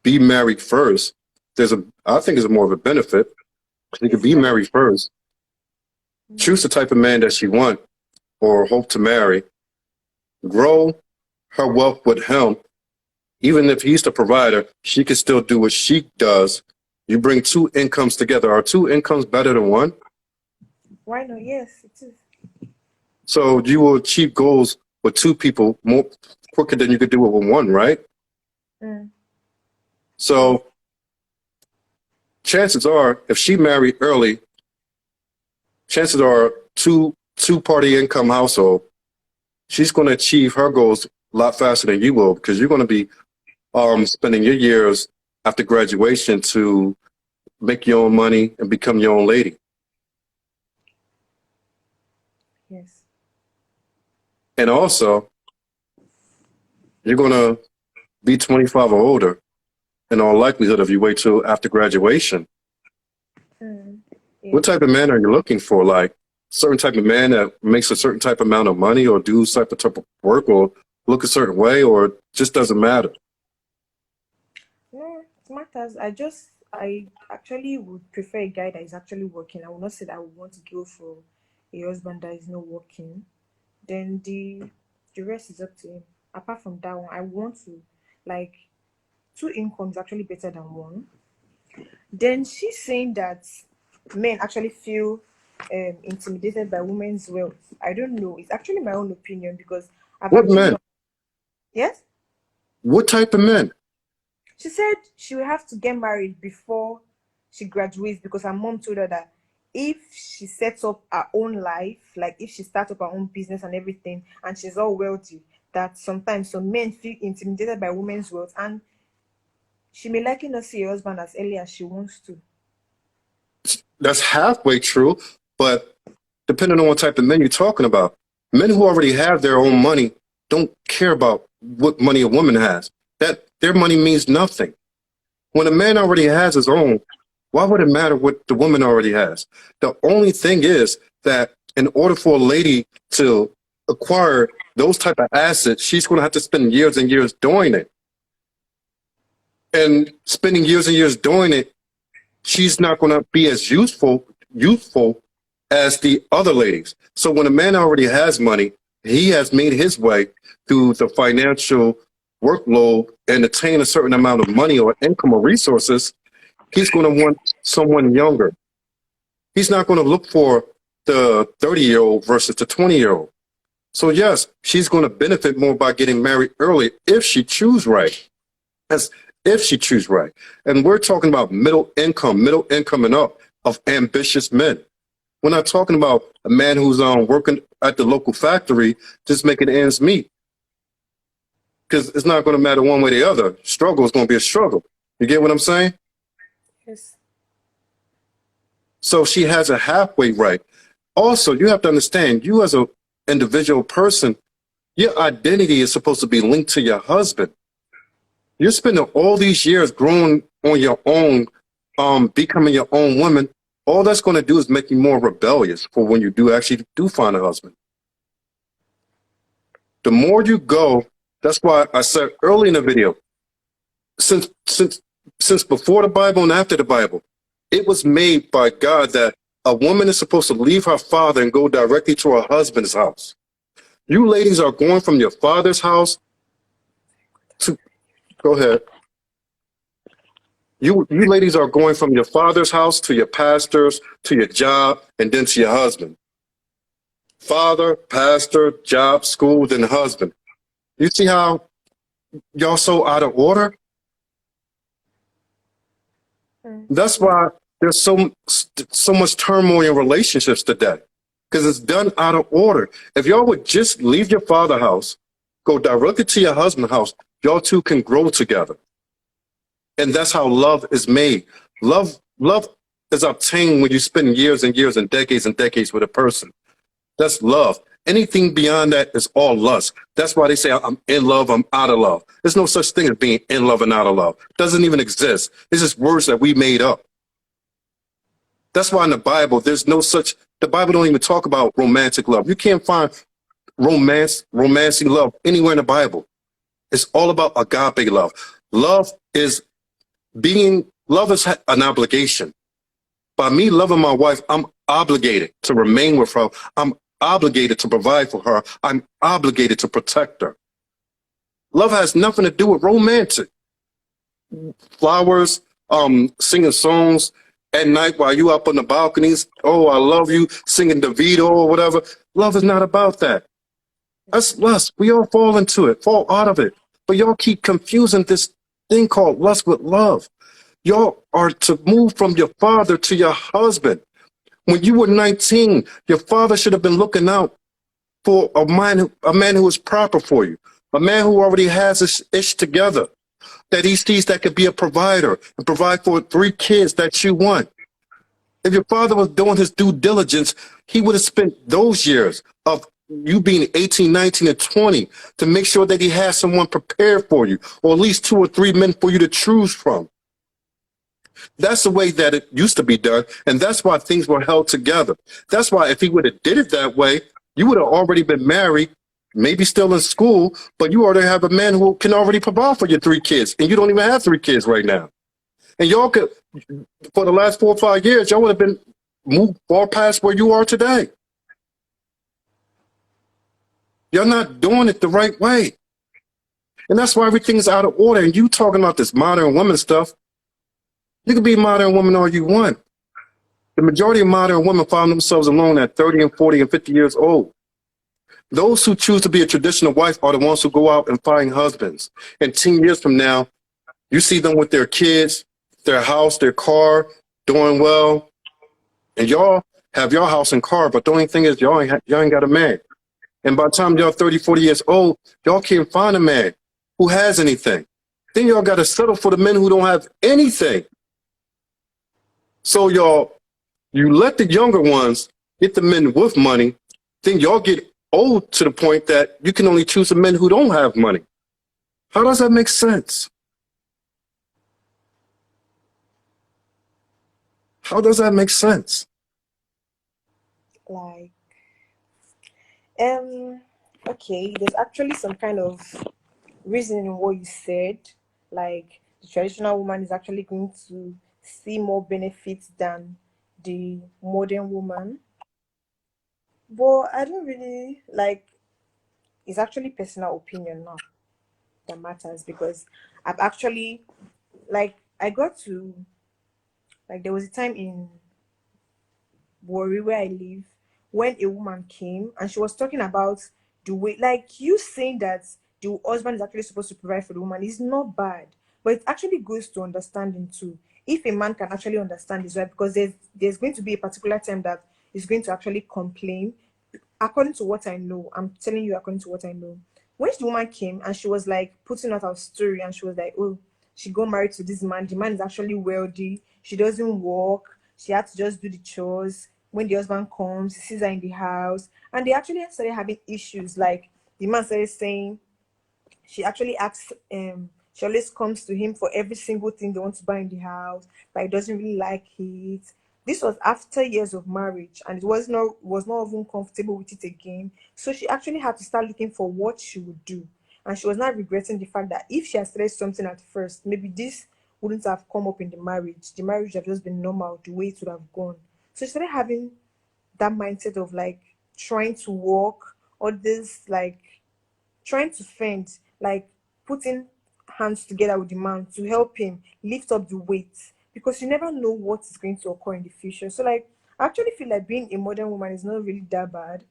be married first. I think it's more of a benefit. She could be married first, choose the type of man that she wants or hope to marry, grow her wealth with him. Even if he's the provider, she can still do what she does. You bring two incomes together. Are two incomes better than one? Why not? Yes, it is. So you will achieve goals with two people more quicker than you could do it with one, right? So chances are, if she married early, chances are two-party income household, she's going to achieve her goals a lot faster than you will, because you're going to be spending your years after graduation to make your own money and become your own lady. Yes. And also, you're going to be 25 or older in all likelihood if you wait till after graduation. Yeah. What type of man are you looking for? Like certain type of man that makes a certain type of amount of money or do certain type of work or look a certain way, or it just doesn't matter? No, it matters. I actually would prefer a guy that is actually working. I would not say that I would want to go for a husband that is not working. Then the rest is up to him. Apart from that one, I want to, like, two incomes actually better than one. Then she's saying that men actually feel intimidated by women's wealth. I don't know. It's actually my own opinion because I've What actually men? yes. What type of men? She said she will have to get married before she graduates because her mom told her that if she sets up her own life, like if she starts up her own business and everything, and she's all wealthy, that sometimes some men feel intimidated by women's wealth, and she may likely not see her husband as early as she wants to. That's halfway true, but depending on what type of men you're talking about, men who already have their own money don't care about what money a woman has. That their money means nothing. When a man already has his own, why would it matter what the woman already has? The only thing is that in order for a lady to acquire those type of assets, she's going to have to spend years and years doing it. And spending years and years doing it, she's not going to be as youthful as the other ladies. So when a man already has money, he has made his way through the financial workload and attain a certain amount of money or income or resources, he's going to want someone younger. He's not going to look for the 30-year-old versus the 20-year-old. So yes, she's going to benefit more by getting married early if she chooses right. That's if she chooses right. And we're talking about middle income and up of ambitious men. We're not talking about a man who's working at the local factory just making ends meet. Because it's not going to matter one way or the other. Struggle is going to be a struggle. You get what I'm saying? Yes. So she has a halfway right. Also, you have to understand, you as an individual person, your identity is supposed to be linked to your husband. You're spending all these years growing on your own, becoming your own woman. All that's going to do is make you more rebellious for when you do find a husband. The more you go, that's why I said early in the video, since before the Bible and after the Bible, it was made by God that a woman is supposed to leave her father and go directly to her husband's house. You ladies are going from your father's house to, go ahead. You ladies are going from your father's house to your pastor's, to your job, and then to your husband. Father, pastor, job, school, then husband. You see how y'all so out of order? That's why there's so much turmoil in relationships today, because it's done out of order. If y'all would just leave your father's house, go directly to your husband's house, y'all two can grow together. And that's how love is made. Love is obtained when you spend years and years and decades with a person. That's love. Anything beyond that is all lust. That's why they say I'm in love, I'm out of love. There's no such thing as being in love and out of love. It doesn't even exist. It's just words that we made up. That's why in the Bible, there's no such, the Bible don't even talk about romantic love. You can't find romancing love anywhere in the Bible. It's all about agape love. Love is an obligation. By me loving my wife, I'm obligated to remain with her. I'm obligated to provide for her. I'm obligated to protect her. Love has nothing to do with romantic. Flowers, singing songs at night while you up on the balconies. Oh, I love you, singing DeVito or whatever. Love is not about that. That's lust. We all fall into it, fall out of it. But y'all keep confusing this thing called lust with love. Y'all are to move from your father to your husband. When you were 19, your father should have been looking out for a man who is proper for you, a man who already has his ish together, that he sees that could be a provider and provide for 3 kids that you want. If your father was doing his due diligence, he would have spent those years of you being 18, 19, and 20 to make sure that he has someone prepared for you, or at least 2 or 3 men for you to choose from. That's the way that it used to be done, and that's why things were held together. That's why if he would have did it that way, you would have already been married, maybe still in school, but you already have a man who can already provide for your 3 kids, and you don't even have 3 kids right now. And y'all could, for the last 4 or 5 years, y'all would have been moved far past where you are today. You're not doing it the right way. And that's why everything's out of order. And you talking about this modern woman stuff, you can be a modern woman all you want. The majority of modern women find themselves alone at 30 and 40 and 50 years old. Those who choose to be a traditional wife are the ones who go out and find husbands. And 10 years from now, you see them with their kids, their house, their car, doing well. And y'all have your house and car, but the only thing is y'all ain't got a man. And by the time y'all 30, 40 years old, y'all can't find a man who has anything. Then y'all got to settle for the men who don't have anything. So you let the younger ones get the men with money, then y'all get old to the point that you can only choose the men who don't have money. How does that make sense? How does that make sense? Like, okay, there's actually some kind of reason in what you said. Like, the traditional woman is actually going to see more benefits than the modern woman. But I don't really like, it's actually personal opinion now that matters, because I've actually, like, I got to, like, there was a time in Warri where I live when a woman came and she was talking about the way, like, you saying that the husband is actually supposed to provide for the woman is not bad, but it actually goes to understanding too. If a man can actually understand his wife, because there's going to be a particular time that he's going to actually complain. According to what I know, I'm telling you, according to what I know, when the woman came and she was like putting out her story, and she was like, oh, she got married to this man. The man is actually wealthy. She doesn't work. She had to just do the chores. When the husband comes, he sees her in the house, and they actually started having issues. Like, the man started saying, she actually asks, she always comes to him for every single thing they want to buy in the house, but he doesn't really like it. This was after years of marriage, and it was not even comfortable with it again. So she actually had to start looking for what she would do, and she was not regretting the fact that if she had started something at first, maybe this wouldn't have come up in the marriage. The marriage would have just been normal the way it would have gone. So she started having that mindset of like trying to walk, or this like trying to fend, like putting hands together with the man to help him lift up the weight, because you never know what is going to occur in the future. So like, I actually feel like being a modern woman is not really that bad.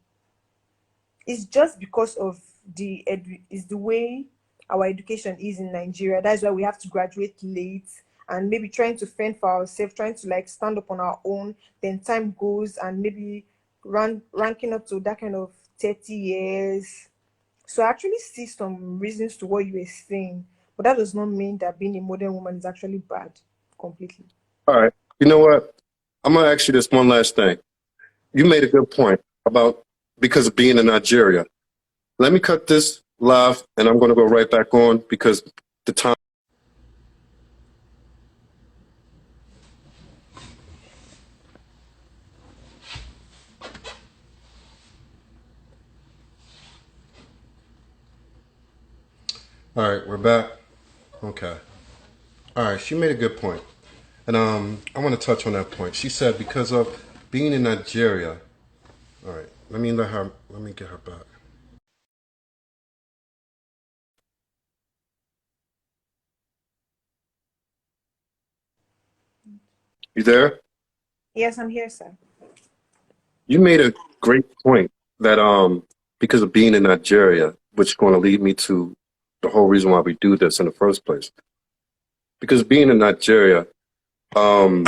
It's just because of is the way our education is in Nigeria. That's why we have to graduate late, and maybe trying to fend for ourselves, trying to like stand up on our own. Then time goes, and maybe ranking up to that kind of 30 years. So I actually see some reasons to what you were saying, but that does not mean that being a modern woman is actually bad completely. All right. You know what? I'm gonna ask you this one last thing. You made a good point about because of being in Nigeria. Let me cut this live, and I'm gonna go right back on because the time. All right, we're back. Okay. All right, she made a good point. And I want to touch on that point. She said because of being in Nigeria. All right, let me get her back. You there? Yes, I'm here, sir. You made a great point that because of being in Nigeria, which is going to lead me to the whole reason why we do this in the first place. Because being in Nigeria, um,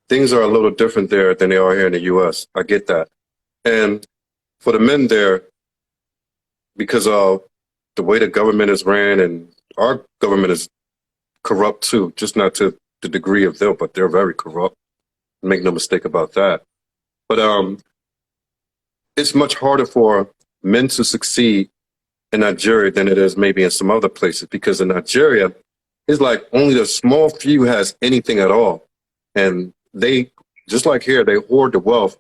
things are a little different there than they are here in the U.S. I get that, and for the men there, because of the way the government is ran, and our government is corrupt too, just not to the degree of them, but they're very corrupt. Make no mistake about that. But it's much harder for men to succeed in Nigeria than it is maybe in some other places, because in Nigeria, it's like only the small few has anything at all. And they, just like here, they hoard the wealth,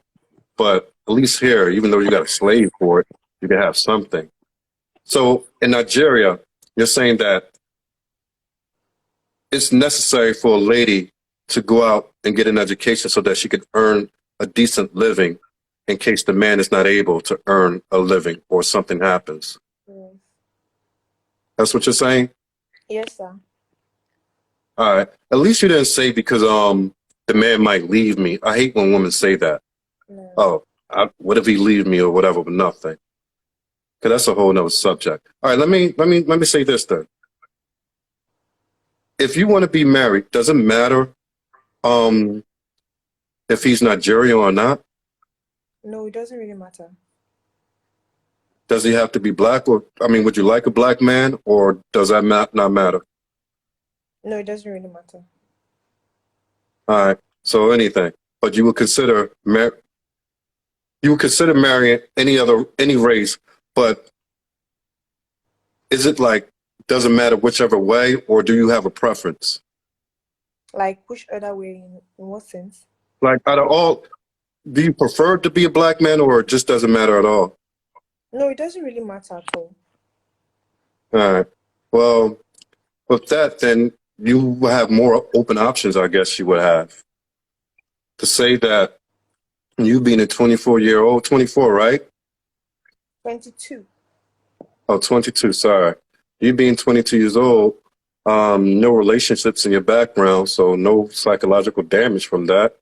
but at least here, even though you got a slave for it, you can have something. So in Nigeria, you're saying that it's necessary for a lady to go out and get an education so that she could earn a decent living in case the man is not able to earn a living or something happens. Yes, That's what you're saying? yes, sir. All right. At least you didn't say because the man might leave me. I hate when women say that. No. Oh, what if he leave me or whatever, but nothing. Because that's a whole nother subject. All right, let me say this then. If you want to be married, doesn't matter if he's Nigerian or not. No, it doesn't really matter. Does he have to be black? Or I mean, would you like a black man, or does that not matter? No, it doesn't really matter. All right. So anything, but you would consider marrying any race, but is it like doesn't matter whichever way, or do you have a preference? Like push other way in what sense? Like out of all, do you prefer to be a black man, or it just doesn't matter at all? No, it doesn't really matter at all. All right. Well, with that, then you will have more open options, I guess you would have. To say that you being a 24-year-old, 24, right? 22. Oh, 22, sorry. You being 22 years old, no relationships in your background, so no psychological damage from that.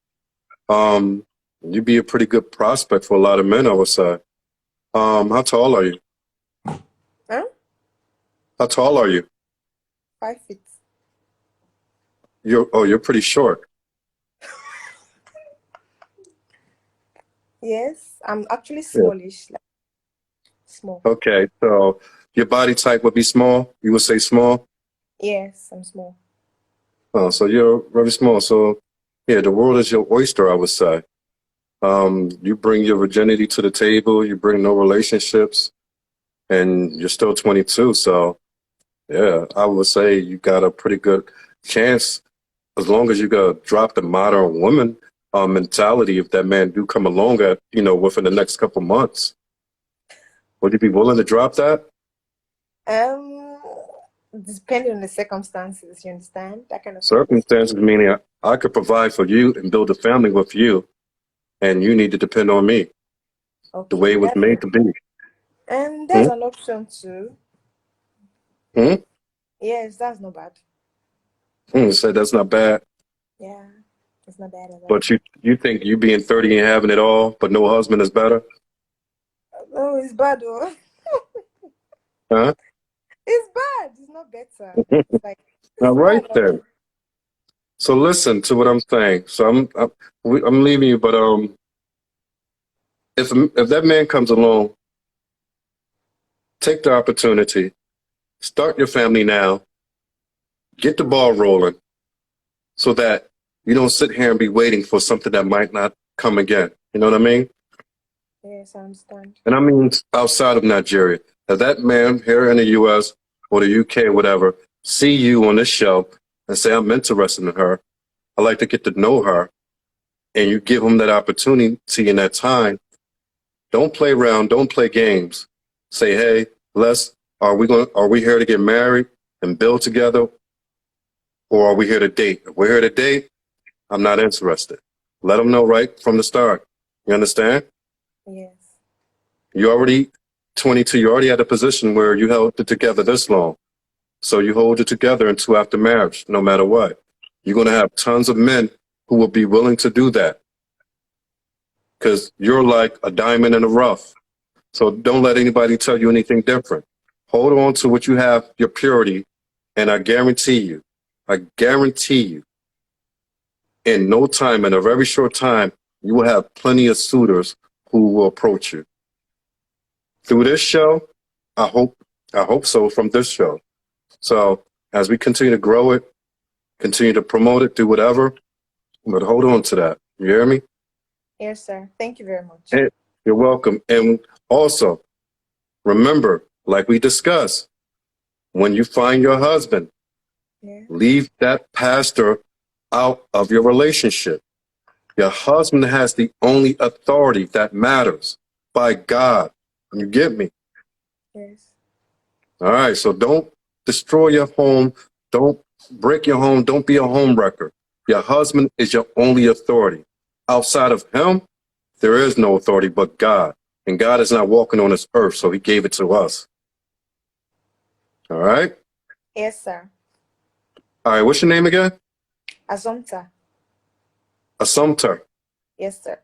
You'd be a pretty good prospect for a lot of men, I would say. How tall are you? Huh? How tall are you? 5 feet. You're pretty short. Yes, I'm actually Yeah. smallish. Like, small. Okay, so your body type would be small. You would say small. Yes, I'm small. Oh, so you're very small. So yeah, the world is your oyster, I would say. You bring your virginity to the table. You bring no relationships, and you're still 22. So yeah, I would say you got a pretty good chance as long as you got drop the modern woman mentality. If that man do come along at within the next couple months, would you be willing to drop that? Um, Depending on the circumstances, you understand? That kind of thing. Circumstances meaning I could provide for you and build a family with you, and you need to depend on me Okay. the way it was made to be. And there's an option too. Hmm? Yes, that's not bad. So that's not bad. Yeah, it's not bad at all. But you think you being 30 and having it all, but no husband is better? Oh, it's bad though. Huh? It's bad. It's not better. It's like All it's right bad. then. So listen to what I'm saying. So I'm leaving you, but if that man comes along, take the opportunity, start your family now, get the ball rolling, so that you don't sit here and be waiting for something that might not come again. You know what I mean? Yes, I understand. And I mean outside of Nigeria. If that man here in the US or the UK or whatever see you on this show and say, I'm interested in her, I like to get to know her, and you give him that opportunity in that time, don't play around, don't play games. Say, hey, are we here to get married and build together, or are we here to date? If we're here to date, I'm not interested. Let them know right from the start. You understand? Yes. You already 22, you already at a position where you held it together this long. So you hold it together until after marriage, no matter what. You're going to have tons of men who will be willing to do that. Because you're like a diamond in the rough. So don't let anybody tell you anything different. Hold on to what you have, your purity, and I guarantee you, in no time, in a very short time, you will have plenty of suitors who will approach you. Through this show, I hope so from this show. So as we continue to grow it, continue to promote it, do whatever, but hold on to that. You hear me? Yes, sir. Thank you very much. And you're welcome. And also, remember, like we discussed, when you find your husband, leave that pastor out of your relationship. Your husband has the only authority that matters by God. You get me? Yes. All right. So don't destroy your home. Don't break your home. Don't be a home wrecker. Your husband is your only authority. Outside of him, there is no authority but God. And God is not walking on this earth, so he gave it to us. All right? Yes, sir. All right. What's your name again? Assumpta. Assumpta. Yes, sir.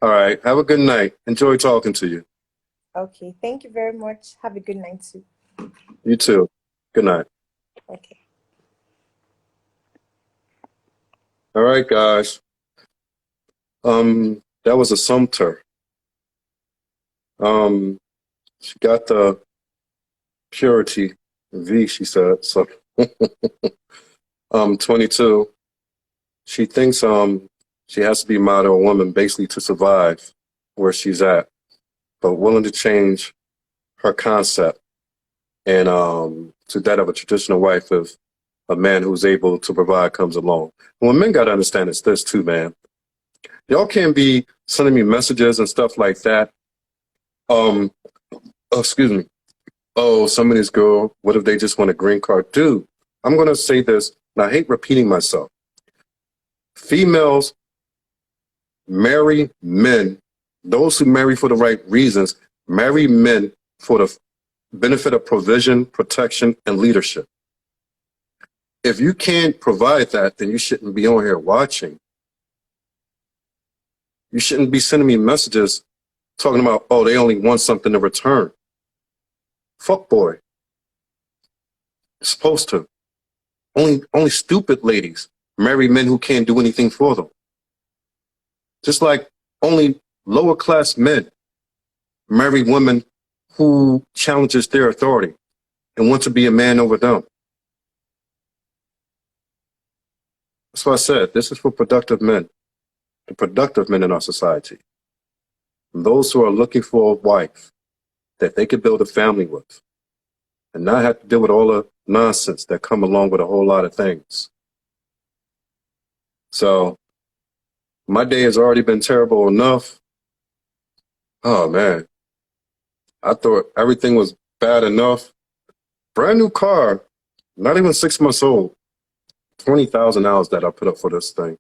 All right. Have a good night. Enjoy talking to you. Okay. Thank you very much. Have a good night too. You too. Good night. Okay. All right, guys. That was Assumpta. She got the purity V, she said. So 22. She thinks she has to be model a woman basically to survive where she's at, but willing to change her concept and to that of a traditional wife if a man who's able to provide comes along. And what men gotta understand is this too, man. Y'all can't be sending me messages and stuff like that. Excuse me. Oh, somebody's girl, what if they just want a green card? Dude, I'm gonna say this, and I hate repeating myself. Females marry men, those who marry for the right reasons, marry men for the benefit of provision, protection, and leadership. If you can't provide that, then you shouldn't be on here watching. You shouldn't be sending me messages talking about, oh, they only want something in return. Fuck boy. You're supposed to. Only stupid ladies marry men who can't do anything for them. Just like only lower class men marry women who challenges their authority and want to be a man over them. That's why I said this is for productive men, the productive men in our society. And those who are looking for a wife that they could build a family with and not have to deal with all the nonsense that come along with a whole lot of things. So my day has already been terrible enough. Oh man, I thought everything was bad enough. Brand new car, not even 6 months old. $20,000 that I put up for this thing.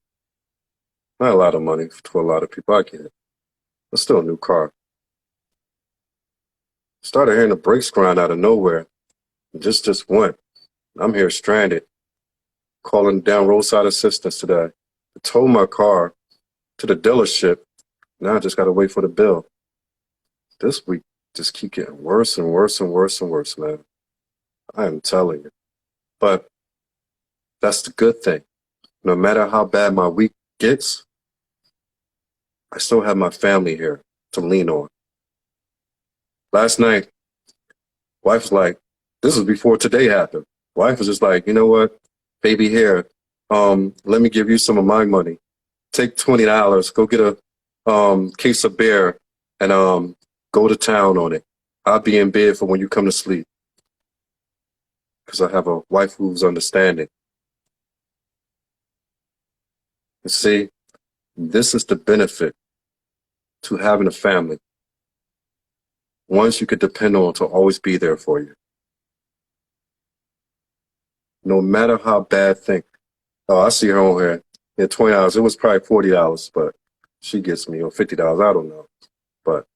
Not a lot of money to a lot of people. I get it. But still a new car. Started hearing the brakes grind out of nowhere. Just went. I'm here stranded. Calling down roadside assistance today. I towed my car to the dealership. Now I just gotta wait for the bill. This week just keep getting worse and worse and worse and worse, man. I am telling you. But that's the good thing. No matter how bad my week gets, I still have my family here to lean on. Last night, wife was like, this was before today happened. Wife was just like, you know what, baby here, Let me give you some of my money. Take $20, go get a case of beer, and go to town on it. I'll be in bed for when you come to sleep, because I have a wife who's understanding. You see, this is the benefit to having a family. Ones you could depend on to always be there for you. No matter how bad things. Oh, I see her on here. Yeah, $20. It was probably $40, but she gets me, or $50. I don't know. But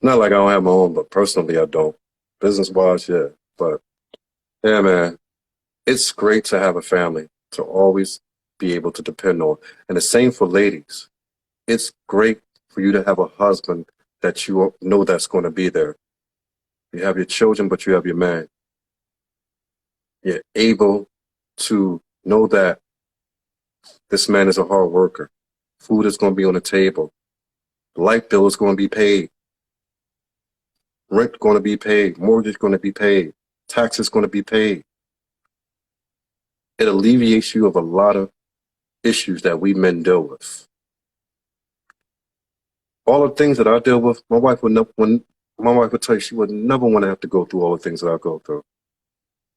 not like I don't have my own, but personally I don't. Business wise, yeah. But yeah, man, it's great to have a family to always be able to depend on. And the same for ladies. It's great for you to have a husband that you know that's going to be there. You have your children, but you have your man. You're able to know that this man is a hard worker. Food is going to be on the table. The light bill is going to be paid. Rent going to be paid. Mortgage going to be paid. Taxes going to be paid. It alleviates you of a lot of issues that we men deal with. All the things that I deal with, my wife would tell you she would never want to have to go through all the things that I go through.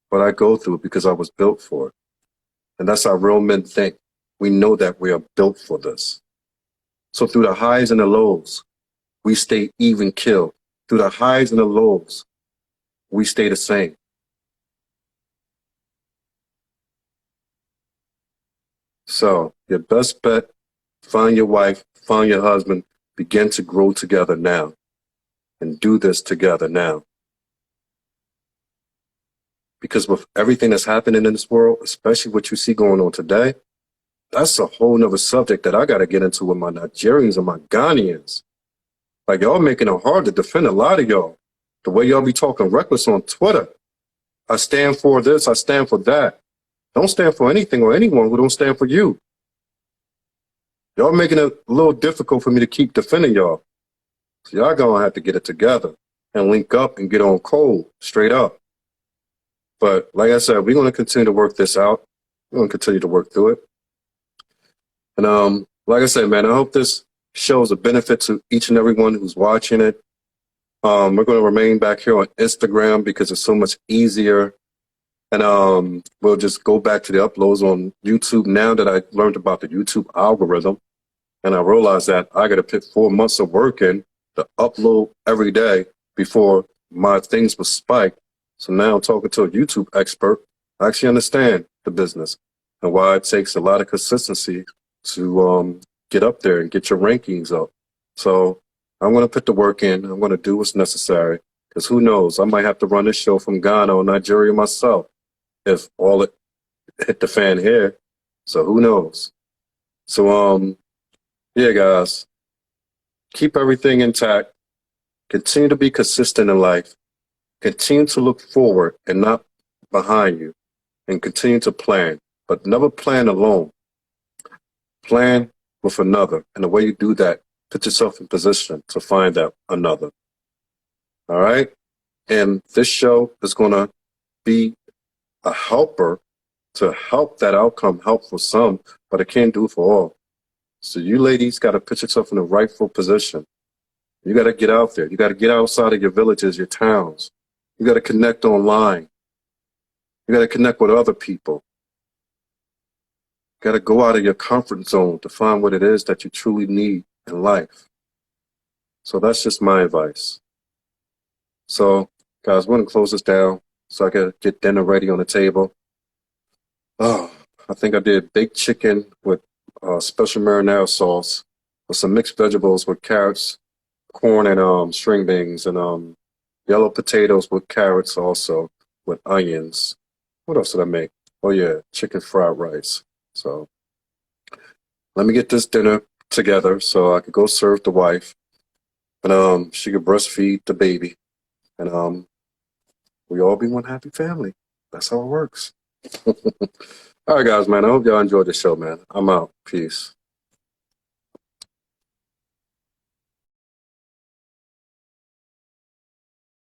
But I go through it because I was built for it. And that's how real men think. We know that we are built for this. So through the highs and the lows, we stay even killed. Through the highs and the lows, we stay the same. So your best bet, find your wife, find your husband, begin to grow together now and do this together now. Because with everything that's happening in this world, especially what you see going on today, that's a whole nother subject that I got to get into with my Nigerians and my Ghanaians. Like, y'all making it hard to defend a lot of y'all. The way y'all be talking reckless on Twitter. I stand for this, I stand for that. Don't stand for anything or anyone who don't stand for you. Y'all making it a little difficult for me to keep defending y'all. So y'all gonna have to get it together and link up and get on cold, straight up. But like I said, we're gonna continue to work this out. We're gonna continue to work through it. And like I said, man, I hope this shows a benefit to each and everyone who's watching it. We're gonna remain back here on Instagram because it's so much easier. And we'll just go back to the uploads on YouTube now that I learned about the YouTube algorithm. And I realized that I got to put 4 months of work in to upload every day before my things will spike. So now I'm talking to a YouTube expert. I actually understand the business and why it takes a lot of consistency to get up there and get your rankings up. So I'm going to put the work in. I'm going to do what's necessary because who knows? I might have to run this show from Ghana or Nigeria myself if all it hit the fan here. So who knows? So yeah, guys, keep everything intact. Continue to be consistent in life. Continue to look forward and not behind you. And continue to plan, but never plan alone. Plan with another. And the way you do that, put yourself in position to find that another. All right? And this show is going to be a helper to help that outcome help for some, but it can't do for all. So you ladies got to put yourself in a rightful position. You got to get out there. You got to get outside of your villages, your towns. You got to connect online. You got to connect with other people. You got to go out of your comfort zone to find what it is that you truly need in life. So that's just my advice. So, guys, we're going to close this down so I can get dinner ready on the table. Oh, I think I did baked chicken with special marinara sauce with some mixed vegetables with carrots, corn, and string beans, and yellow potatoes with carrots also with onions. What else did I make? Oh, yeah, chicken fried rice. So let me get this dinner together so I could go serve the wife and she could breastfeed the baby. And we all be one happy family. That's how it works. All right, guys, man. I hope y'all enjoyed the show, man. I'm out. Peace.